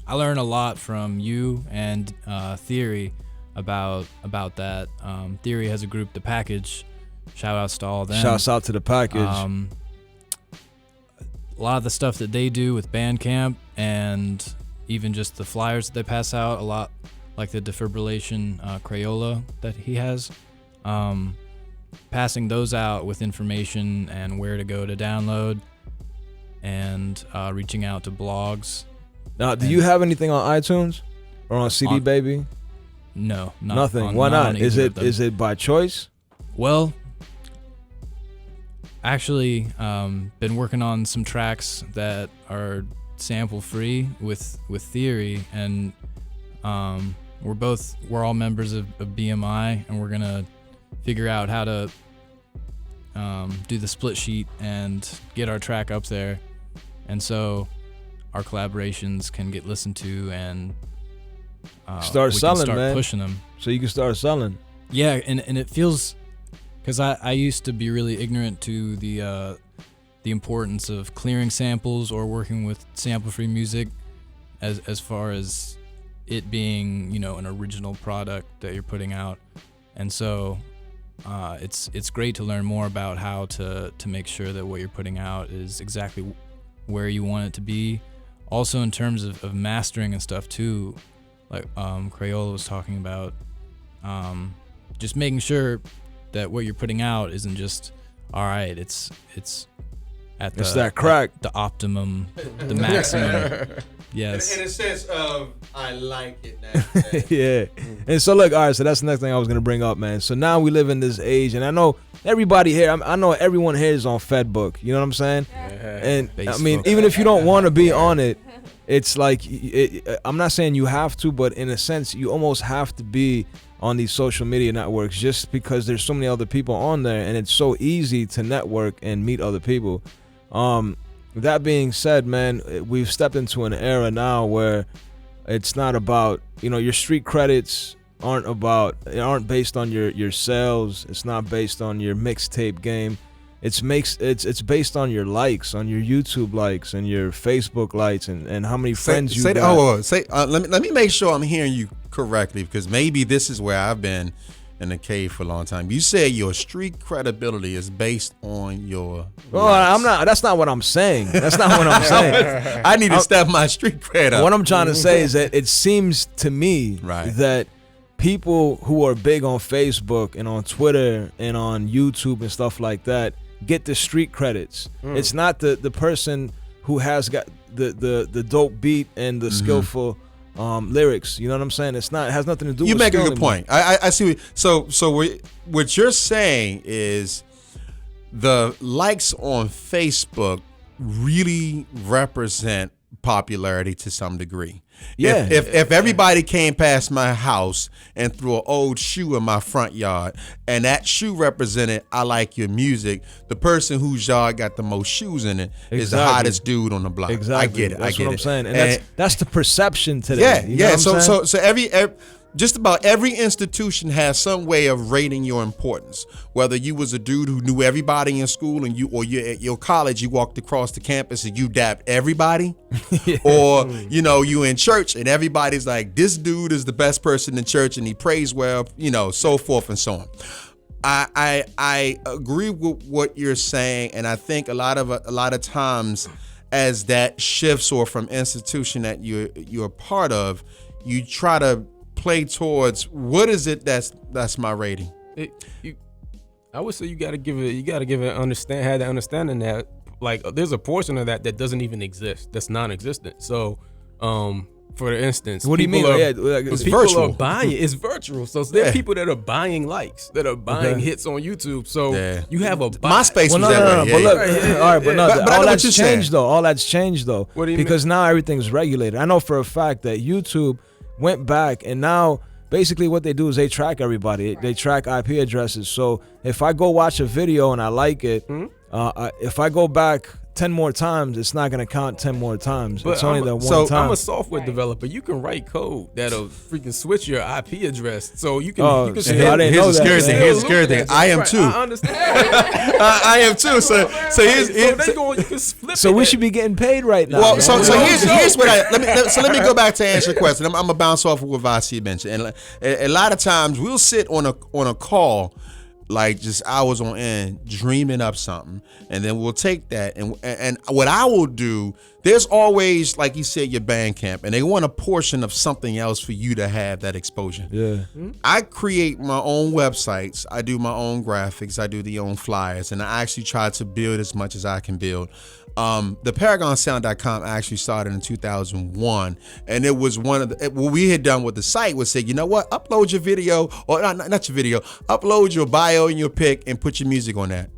Speaker 13: learn a lot from you and Theory about that. Theory has a group, The Package. Shout outs to all of them.
Speaker 2: Shouts out to The Package.
Speaker 13: A lot of the stuff that they do with Bandcamp and even just the flyers that they pass out, a lot like the defibrillation KRAYOLA that he has, passing those out with information and where to go to download, and reaching out to blogs.
Speaker 2: Now, do you have anything on iTunes or on CD Baby?
Speaker 13: No,
Speaker 2: nothing. Why not? Is it by choice?
Speaker 13: Well, actually, been working on some tracks that are sample free with Theory, and we're all members of BMI, and we're gonna figure out how to do the split sheet and get our track up there, and so our collaborations can get listened to and
Speaker 2: start selling, man.
Speaker 13: Pushing them,
Speaker 2: so you can start selling.
Speaker 13: Yeah, and it feels, because I used to be really ignorant to the importance of clearing samples or working with sample-free music, as far as it being, an original product that you're putting out. And so it's great to learn more about how to make sure that what you're putting out is exactly where you want it to be. Also in terms of mastering and stuff too, like KRAYOLA was talking about, just making sure that what you're putting out isn't just, all right, it's at
Speaker 2: it's that crack,
Speaker 13: the optimum, the maximum. Yes.
Speaker 5: In a sense of I like it now.
Speaker 2: Yeah. And so look, all right, so that's the next thing I was gonna bring up, man. So now we live in this age, and I know everybody here, I know everyone here is on Fedbook. You know what I'm saying? And
Speaker 13: Facebook.
Speaker 2: I mean, even if you don't want to be on it, it's like I'm not saying you have to, but in a sense, you almost have to be on these social media networks just because there's so many other people on there, and it's so easy to network and meet other people. That being said, man, we've stepped into an era now where it's not about, your street credits aren't based on your sales. It's not based on your mixtape game. It's based on your likes, on your YouTube likes and your Facebook likes and how many friends you got.
Speaker 5: Let me make sure I'm hearing you correctly, because maybe this is where I've been in the cave for a long time. You said your street credibility is based on your
Speaker 2: Well, I'm not. That's not what I'm saying. That's not what I'm saying.
Speaker 5: I need to step my street cred up.
Speaker 2: What I'm trying to say is that it seems to me that people who are big on Facebook and on Twitter and on YouTube and stuff like that get the street credits. It's not the person who has got the dope beat and the skillful lyrics. You know what I'm saying? It has nothing to do with
Speaker 5: You make a good
Speaker 2: anymore.
Speaker 5: point. I see. What you're saying is the likes on Facebook really represent popularity to some degree.
Speaker 2: Yeah.
Speaker 5: If everybody came past my house and threw an old shoe in my front yard, and that shoe represented I like your music, the person whose yard got the most shoes in it is the hottest dude on the block.
Speaker 2: Exactly.
Speaker 5: I get it.
Speaker 2: That's
Speaker 5: I get
Speaker 2: what I'm
Speaker 5: it.
Speaker 2: saying. And that's the perception today.
Speaker 5: Yeah. So every just about every institution has some way of rating your importance. Whether you was a dude who knew everybody in school and you at your college, you walked across the campus and you dapped everybody, or you in church and everybody's like, this dude is the best person in church and he prays well, so forth and so on. I agree with what you're saying, and I think a lot of times as that shifts, or from institution that you're a part of, you try to play towards what is it that's my rating.
Speaker 4: I would say you got to give it have the understanding that like there's a portion of that doesn't even exist, that's non-existent. So for instance,
Speaker 2: what do you mean?
Speaker 4: It's virtual. It's virtual. So there are people that are buying likes, that are buying hits on YouTube. So you have a
Speaker 5: MySpace was
Speaker 2: that way. But look, all right, but all that's changed though. All that's changed though.
Speaker 4: What do you
Speaker 2: because
Speaker 4: mean?
Speaker 2: now everything's regulated. I know for a fact that YouTube went back, and now basically what they do is they track everybody. They track IP addresses. So if I go watch a video and I like it, if I go back 10 more times, it's not going to count 10 more times. It's only that one time.
Speaker 4: I'm a software developer. You can write code that'll freaking switch your IP address. So you can.
Speaker 2: I didn't know that.
Speaker 5: Here's the scary thing. I am too.
Speaker 4: I understand.
Speaker 5: I am too. So
Speaker 2: we should be getting paid right now.
Speaker 5: Well, so here's what let me go back to answer your question. I'm gonna bounce off of what Vasi mentioned. And a lot of times we'll sit on a call, like just hours on end, dreaming up something, and then we'll take that and what I will do, there's always, like you said, your Bandcamp, and they want a portion of something else for you to have that exposure.
Speaker 2: Yeah.
Speaker 5: I create my own websites, I do my own graphics, I do the own flyers, and I actually try to build as much as I can build. The ParagonSound.com actually started in 2001, and it was what we had done with the site was say, you know what, upload your video, or not your video, upload your bio and your pic and put your music on that.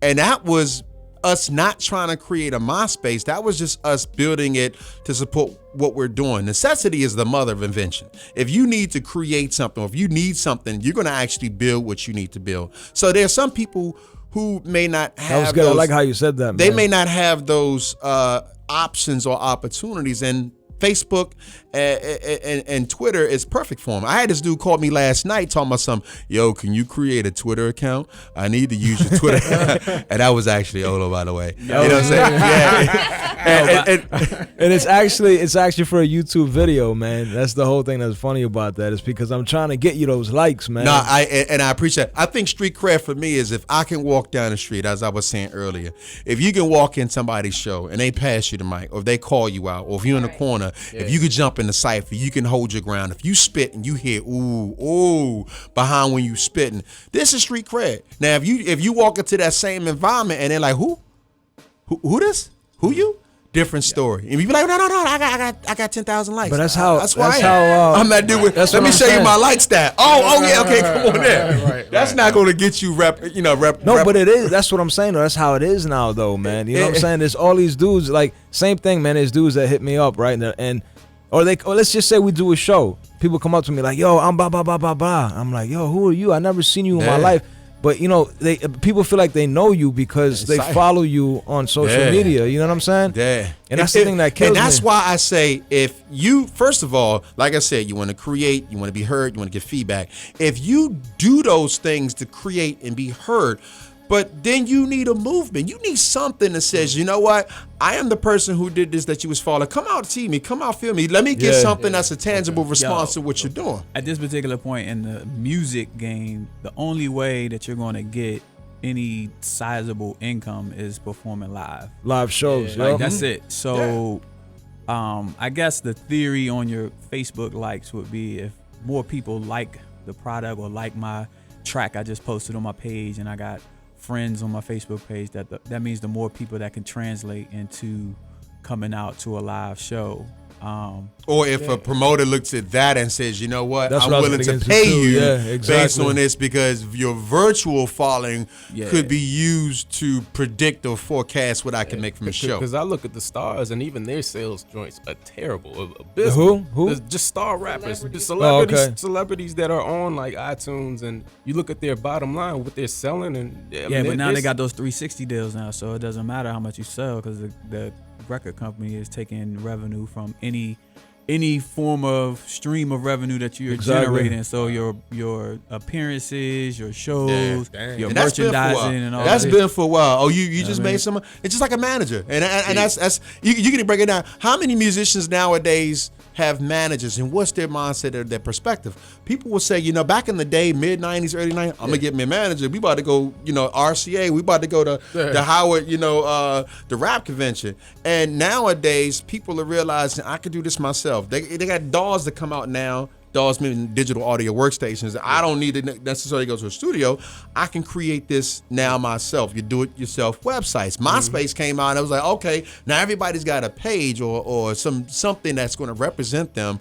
Speaker 5: And that was us not trying to create a MySpace. That was just us building it to support what we're doing. Necessity is the mother of invention. If you need to create something, or if you need something, you're going to actually build what you need to build. So there's some people who may not have
Speaker 2: that was good. I like how you said that, man.
Speaker 5: They may not have those options or opportunities, and Facebook and Twitter is perfect for them. I had this dude call me last night talking about something. Yo, can you create a Twitter account? I need to use your Twitter. And that was actually Olo, by the way. You know what I'm saying? Yeah.
Speaker 2: And it's actually for a YouTube video, man. That's the whole thing that's funny about that. Is because I'm trying to get you those likes, man.
Speaker 5: No, I appreciate it. I think street cred for me is if I can walk down the street, as I was saying earlier, if you can walk in somebody's show and they pass you the mic, or if they call you out, or if you're in the corner, if you could jump in the cypher, you can hold your ground. If you spit and you hear ooh behind when you spitting, this is street cred. Now if you walk into that same environment and they're like, who Who this? Who you? Different story. And you be like, no, I got 10,000 likes.
Speaker 2: But that's
Speaker 5: why I'm that dude with, let me show you my like stat. Oh yeah, okay, come on there. That's not going to get you rep.
Speaker 2: No, but it is. That's what I'm saying. That's how it is now, though, man. You know what I'm saying? There's all these dudes, like, same thing, man. There's dudes that hit me up, right? Or let's just say we do a show. People come up to me like, yo, I'm blah, blah, blah, blah, blah. I'm like, yo, who are you? I never seen you in my life. But, people feel like they know you because they follow you on social media. You know what I'm saying?
Speaker 5: Yeah.
Speaker 2: And that's the thing that kills me.
Speaker 5: And that's why I say, if you, first of all, like I said, you want to create, you want to be heard, you want to get feedback. If you do those things to create and be heard, but then you need a movement. You need something that says, you know what? I am the person who did this that you was following. Come out, see me. Come out, feel me. Let me get something that's a tangible response to what you're doing.
Speaker 6: At this particular point in the music game, the only way that you're going to get any sizable income is performing live
Speaker 2: shows.
Speaker 6: Like, that's it. So I guess the theory on your Facebook likes would be if more people like the product or like my track I just posted on my page, and I got friends on my Facebook page, that means the more people that can translate into coming out to a live show.
Speaker 5: Or if a promoter looks at that and says, you know what, I'm willing to pay you based on this because your virtual following could be used to predict or forecast what I can make from a show.
Speaker 4: Because I look at the stars and even their sales joints are terrible.
Speaker 2: Who?
Speaker 4: Just star rappers, celebrities that are on like iTunes, and you look at their bottom line, what they're selling, and
Speaker 6: but now they got those 360 deals now, so it doesn't matter how much you sell because the record company is taking revenue from any form of stream of revenue that you're generating. So your appearances, your shows, your
Speaker 5: and
Speaker 6: merchandising, and all
Speaker 5: that's
Speaker 6: that.
Speaker 5: been for a while. Oh, you just made some. It's just like a manager, and that's you can break it down. How many musicians nowadays have managers, and what's their mindset or their perspective? People will say, back in the day, mid 90s, early 90s, I'm gonna get me a manager. We about to go, RCA. We about to go to the Howard, the rap convention. And nowadays, people are realizing I can do this myself. They got DAWs that come out now. DAWs meaning digital audio workstations. I don't need to necessarily go to a studio. I can create this now myself. You do it yourself websites. MySpace came out and I was like, okay, now everybody's got a page or something that's going to represent them.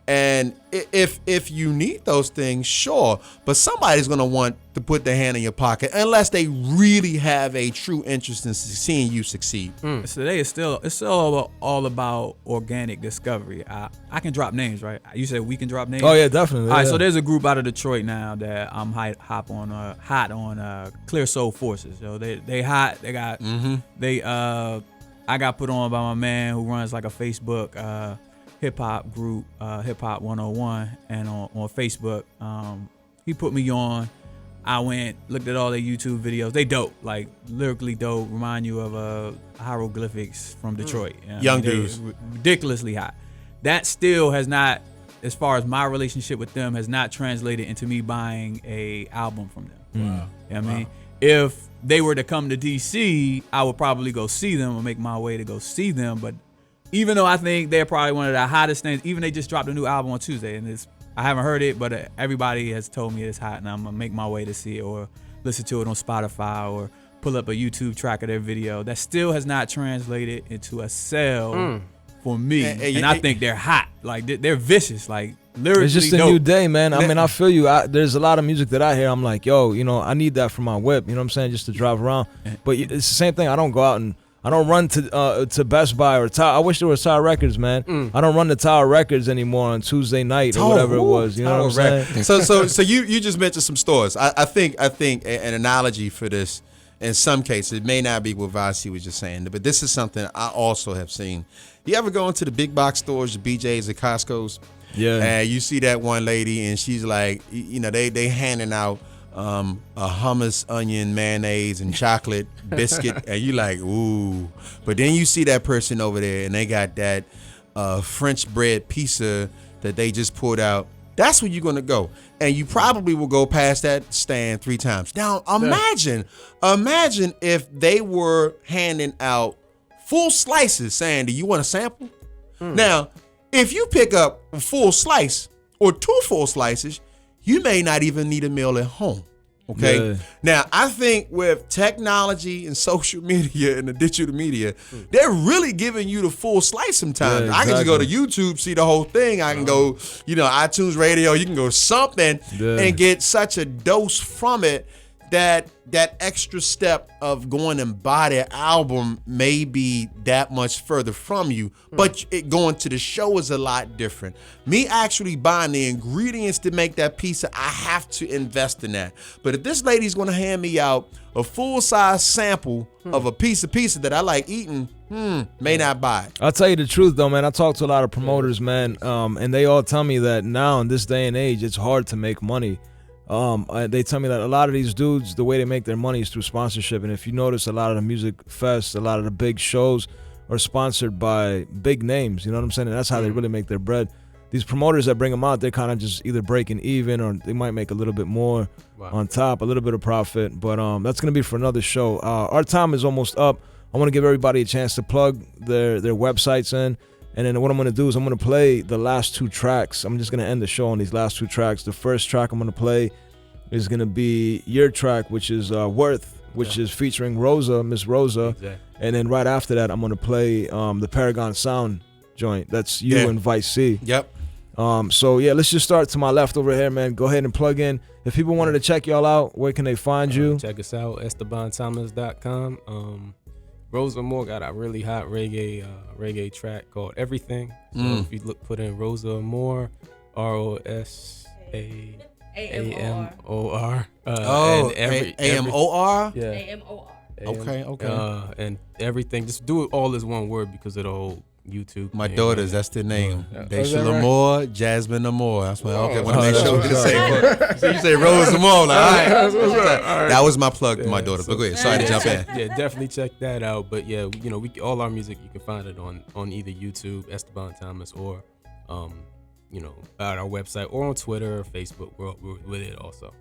Speaker 5: And if you need those things, sure, but somebody's going to want to put their hand in your pocket unless they really have a true interest in seeing you succeed.
Speaker 6: Today it's still all about organic discovery. I can drop names, right? You said we can drop names.
Speaker 2: Oh yeah, definitely.
Speaker 6: All right, so there's a group out of Detroit now that I'm hot on Clear Soul Forces. So they hot. They got I got put on by my man who runs like a Facebook hip hop group, Hip Hop 101, and on Facebook, he put me on. I went, looked at all their YouTube videos. They dope, like lyrically dope. Remind you of hieroglyphics from Detroit.
Speaker 5: Young dudes,
Speaker 6: ridiculously hot. That still has not, as far as my relationship with them, has not translated into me buying a album from them.
Speaker 2: Wow.
Speaker 6: You know what I mean? If they were to come to DC, I would probably go see them or make my way to go see them, but even though I think they're probably one of the hottest things, even they just dropped a new album on Tuesday, and I haven't heard it, but everybody has told me it's hot, and I'm gonna make my way to see it or listen to it on Spotify or pull up a YouTube track of their video. That still has not translated into a sell for me, and I think they're hot. Like they're vicious. Like lyrically,
Speaker 2: it's just a new day, man. I mean, I feel you. There's a lot of music that I hear. I'm like, yo, I need that for my whip. You know what I'm saying? Just to drive around. But it's the same thing. I don't go out and I don't run to Best Buy or Tower. I wish there was Tower Records, man. I don't run to Tower Records anymore on Tuesday night or whatever it was. You know what I'm saying?
Speaker 5: So you just mentioned some stores. I think an analogy for this, in some cases, it may not be what Vasi was just saying, but this is something I also have seen. You ever go into the big box stores, the BJ's, the Costco's?
Speaker 2: Yeah.
Speaker 5: And you see that one lady, and she's like, they handing out a hummus, onion, mayonnaise, and chocolate biscuit, and you like, ooh. But then you see that person over there, and they got that French bread pizza that they just pulled out. That's where you're gonna go, and you probably will go past that stand 3 times. Now, imagine if they were handing out full slices, saying, "Do you want a sample?" Now, if you pick up a full slice or 2 full slices, you may not even need a meal at home. Okay.
Speaker 2: Yeah.
Speaker 5: Now, I think with technology and social media and the digital media, they're really giving you the full slice sometimes.
Speaker 2: Yeah,
Speaker 5: I can just go to
Speaker 2: exactly.
Speaker 5: YouTube, see the whole thing. I can go, iTunes Radio. You can go something and get such a dose from it that extra step of going and buy their album may be that much further from you, but going to the show is a lot different. Me actually buying the ingredients to make that pizza, I have to invest in that. But if this lady's going to hand me out a full-size sample of a piece of pizza that I like eating, may not buy it.
Speaker 2: I'll tell you the truth, though, man. I talk to a lot of promoters, man, and they all tell me that now in this day and age, it's hard to make money. They tell me that a lot of these dudes, the way they make their money is through sponsorship. And if you notice, a lot of the music fests, a lot of the big shows are sponsored by big names. You know what I'm saying? And that's how they really make their bread. These promoters that bring them out, they're kind of just either breaking even or they might make a little bit more on top, a little bit of profit. But that's going to be for another show. Our time is almost up. I want to give everybody a chance to plug their websites in. And then what I'm going to do is I'm going to play the last two tracks. I'm just going to end the show on these last two tracks. The first track I'm going to play is going to be your track, which is Worth, which is featuring Rosa, Miss Rosa.
Speaker 4: Exactly.
Speaker 2: And then right after that, I'm going to play the Paragon Sound joint. That's you and Vice C.
Speaker 5: Yep.
Speaker 2: So, let's just start to my left over here, man. Go ahead and plug in. If people wanted to check y'all out, where can they find you?
Speaker 4: Check us out, EstebanThomas.com. Rosa Amor got a really hot reggae track called Everything. So if you put in Rosa Amor, ROSA AMOR.
Speaker 5: AMOR?
Speaker 4: Yeah.
Speaker 3: AMOR.
Speaker 5: Okay.
Speaker 4: And everything. Just do it all as one word because of the whole YouTube.
Speaker 5: My daughters, that's their name. Daisha
Speaker 4: right?
Speaker 5: Amor, Jasmine Amor. That's what I want to make sure the same word. So you say Rose Amor, like, all right. That was my plug to my daughter. But go ahead. Sorry to jump in.
Speaker 4: Yeah, definitely check that out. But yeah, we all our music, you can find it on either YouTube, Esteban Thomas, or at our website, or on Twitter or Facebook. We're with it also.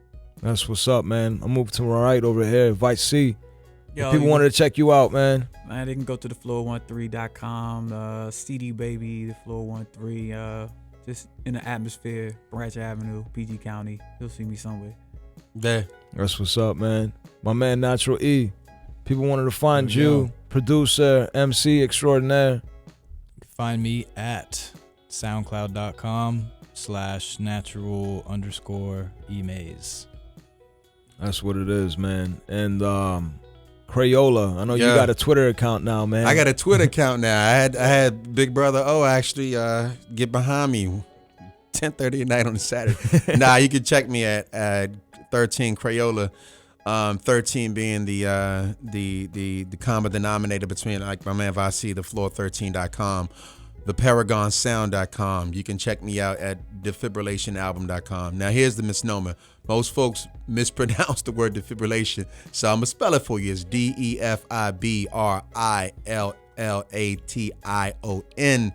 Speaker 2: That's what's up, man. I'll move to my right over here, Vice C.
Speaker 6: Yo,
Speaker 2: if people wanted to check you out, man.
Speaker 6: Man, they can go to thefloor13.com, CD Baby, the Floor 13, just in the atmosphere, Branch Avenue, PG County. You'll see me somewhere.
Speaker 5: There.
Speaker 2: That's what's up, man. My man, Natural E. People wanted to find you, producer, MC extraordinaire.
Speaker 13: You can find me at soundcloud.com/natural_emaze.
Speaker 2: That's what it is, man. And KRAYOLA, I know you got a Twitter account now, man.
Speaker 5: I got a Twitter account now. I had Big Brother O actually get behind me 10:30 at night on a Saturday. Nah, you can check me at 13 KRAYOLA. 13 being the common denominator between, like my man Vasi, thefloor13.com, theparagonsound.com. You can check me out at defibrillationalbum.com. Now here's the misnomer. Most folks mispronounce the word defibrillation, so I'm gonna spell it for you. It's DEFIBRILLATION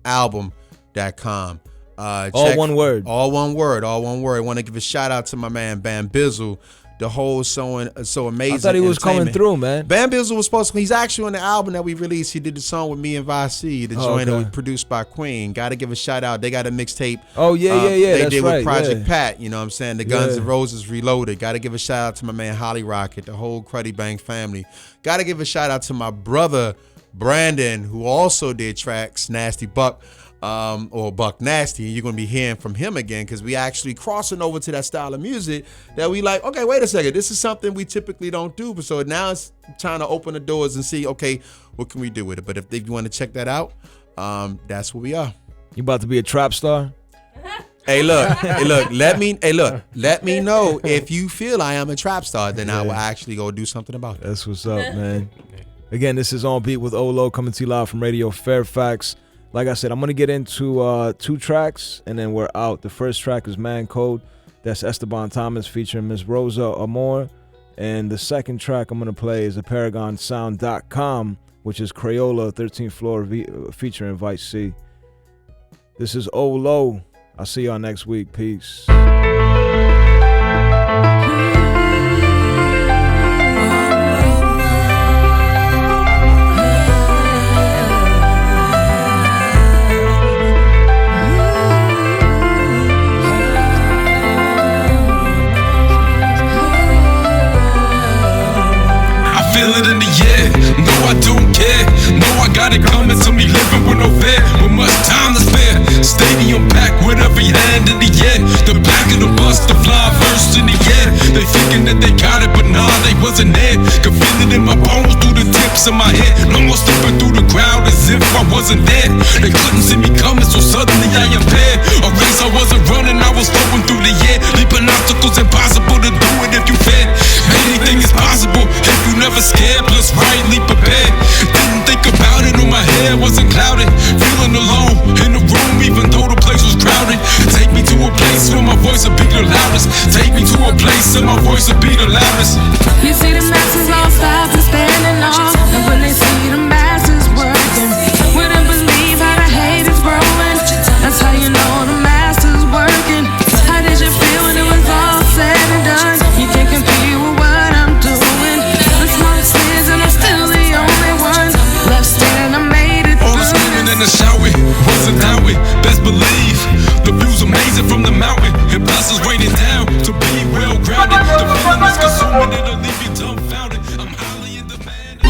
Speaker 5: album.com.
Speaker 2: All one word.
Speaker 5: All one word. I want to give a shout out to my man Bam Bizzle. The whole so amazing.
Speaker 2: I thought he was coming through, man.
Speaker 5: Bam Bizzle was supposed to. He's actually on the album that we released. He did the song with me and Vasi, the joint that was produced by Queen. Got to give a shout out. They got a mixtape.
Speaker 2: Oh yeah.
Speaker 5: They
Speaker 2: That's
Speaker 5: did
Speaker 2: right,
Speaker 5: with Project Pat. You know what I'm saying? The Guns N' Roses Reloaded. Got to give a shout out to my man Holly Rocket, the whole Cruddy Bang family. Got to give a shout out to my brother Brandon, who also did tracks, Nasty Buck. Or Buck Nasty, and you're gonna be hearing from him again because we actually crossing over to that style of music that we like. Okay, wait a second, this is something we typically don't do, but so now it's trying to open the doors and see, okay, what can we do with it? But if you want to check that out, that's where we are.
Speaker 2: You about to be a trap star?
Speaker 5: Hey, look, let me know if you feel I am a trap star, then I will actually go do something about it.
Speaker 2: That's what's up, man. Again, this is On Beat with Olo, coming to you live from Radio Fairfax. Like I said, I'm going to get into two tracks, and then we're out. The first track is Man Code. That's Esteban Thomas featuring Miss Rosa Amor. And the second track I'm going to play is the ParagonSound.com, which is KRAYOLA, 13th Floor, featuring Vice C. This is Olo. I'll see y'all next week. Peace.
Speaker 9: I don't care. No, I got it coming to me, living with no fear, with much time to spare. Stadium packed with every hand in the air. The back of the bus, the fly first in the air. They thinking that they got it, but nah, they wasn't there. Could feel it in my bones through the tips of my head. No more slipping through the crowd as if I wasn't there. They couldn't see me coming, so suddenly I impaired. A race I wasn't running, I was flowing through the air. Leaping obstacles, impossible to do it if you fed. Anything is possible if you never scared, plus rightly prepared. Didn't think about it, on my hair wasn't clouded. Feeling alone in the room, even though the place was crowded. Take me to a place where my voice would be the loudest. Take me to a place where my voice would be the loudest.
Speaker 14: You see the masses all stop and standing on, and when they see the masses working, wouldn't believe how the hate is growing. That's how you know the master's working. How did you feel when it was all said and done? You can't compete with what I'm doing. The smallest is and I'm still the only one left standing. I made it
Speaker 9: all the screaming and the shouting wasn't how it. Best believe the view's amazing from the mountain. And plus it's raining down to be well grounded. The feeling is consuming, it'll leave you dumbfounded. I'm highly in demand.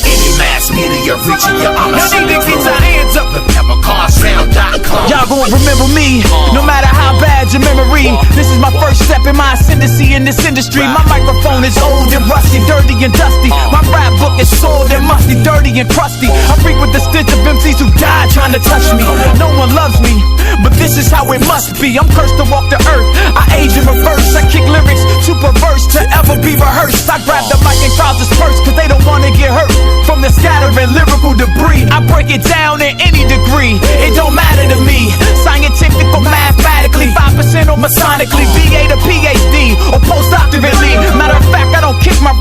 Speaker 7: Any mass media reaching your honesty. Y'all need to get your hands up. The peppercarsound.com.
Speaker 15: Y'all gon' remember me, no matter how bad your memory. This is my first step in my ascendancy in this industry. My microphone is old and rusty, dirty and dusty. My rap book is soiled and musty, dirty and crusty. I frequent the stench of MCs who died trying to touch me. No one loves me, but this is how it must be. I'm cursed to walk the earth, I age in reverse. I kick lyrics too perverse to ever be rehearsed. I grab the mic and crowds disperse, cause they don't wanna get hurt from the scattering lyrical debris. I break it down in any degree, it don't matter to me. Scientific or mathematically, 5% or masonically, BA to PhD or postdoctorately. Matter of fact, I don't kick my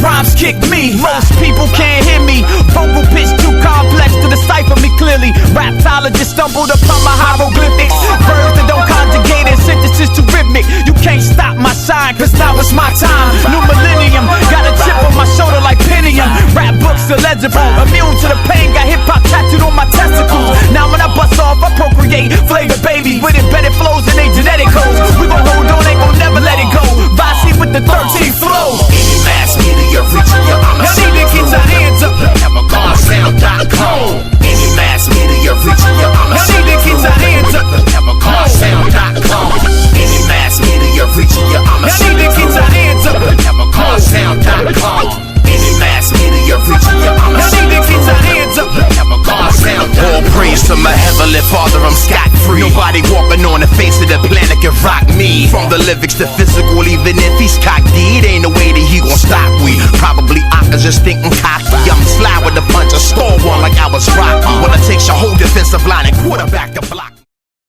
Speaker 15: rhymes kick me. Most people can't hear me, vocal pitch too complex to decipher me clearly. Raptologists stumbled upon my hieroglyphics, verbs that don't conjugate and sentences too rhythmic. You can't stop my shine, cause now it's my time. New millennium, got a chip on my shoulder like Pentium. Rap books illegible, immune to the pain, got hip-hop tattooed on my testicles. Now when I bust off, I procreate, flavor baby with embedded flows and they genetic codes. We gon' hold on, ain't gon' never let it go. Vasi with the 13 flow.
Speaker 7: Any mass media reaching your honesty.
Speaker 15: Y'all need to get your hands up.
Speaker 7: The peppercarsound.com. Any mass media reaching your honesty.
Speaker 15: Y'all need to get your hands up.
Speaker 7: The peppercarsound.com. Any mass media reaching your honesty.
Speaker 15: Y'all need to get your hands up.
Speaker 7: The peppercarsound.com. Any mass media reaching your honesty.
Speaker 15: Y'all need to get your hands up.
Speaker 7: The peppercarsound.com.
Speaker 16: All praise to my heavenly Father, I'm scot-free. Nobody walking on the face of the planet can rock me. From the lyrics to physical, even if he's cocky, it ain't no way that he gon' stop we. Probably I could just thinking cocky. I'm sly with a punch, a store one like I was Rocky. Well, it takes your whole defensive line and quarterback to block.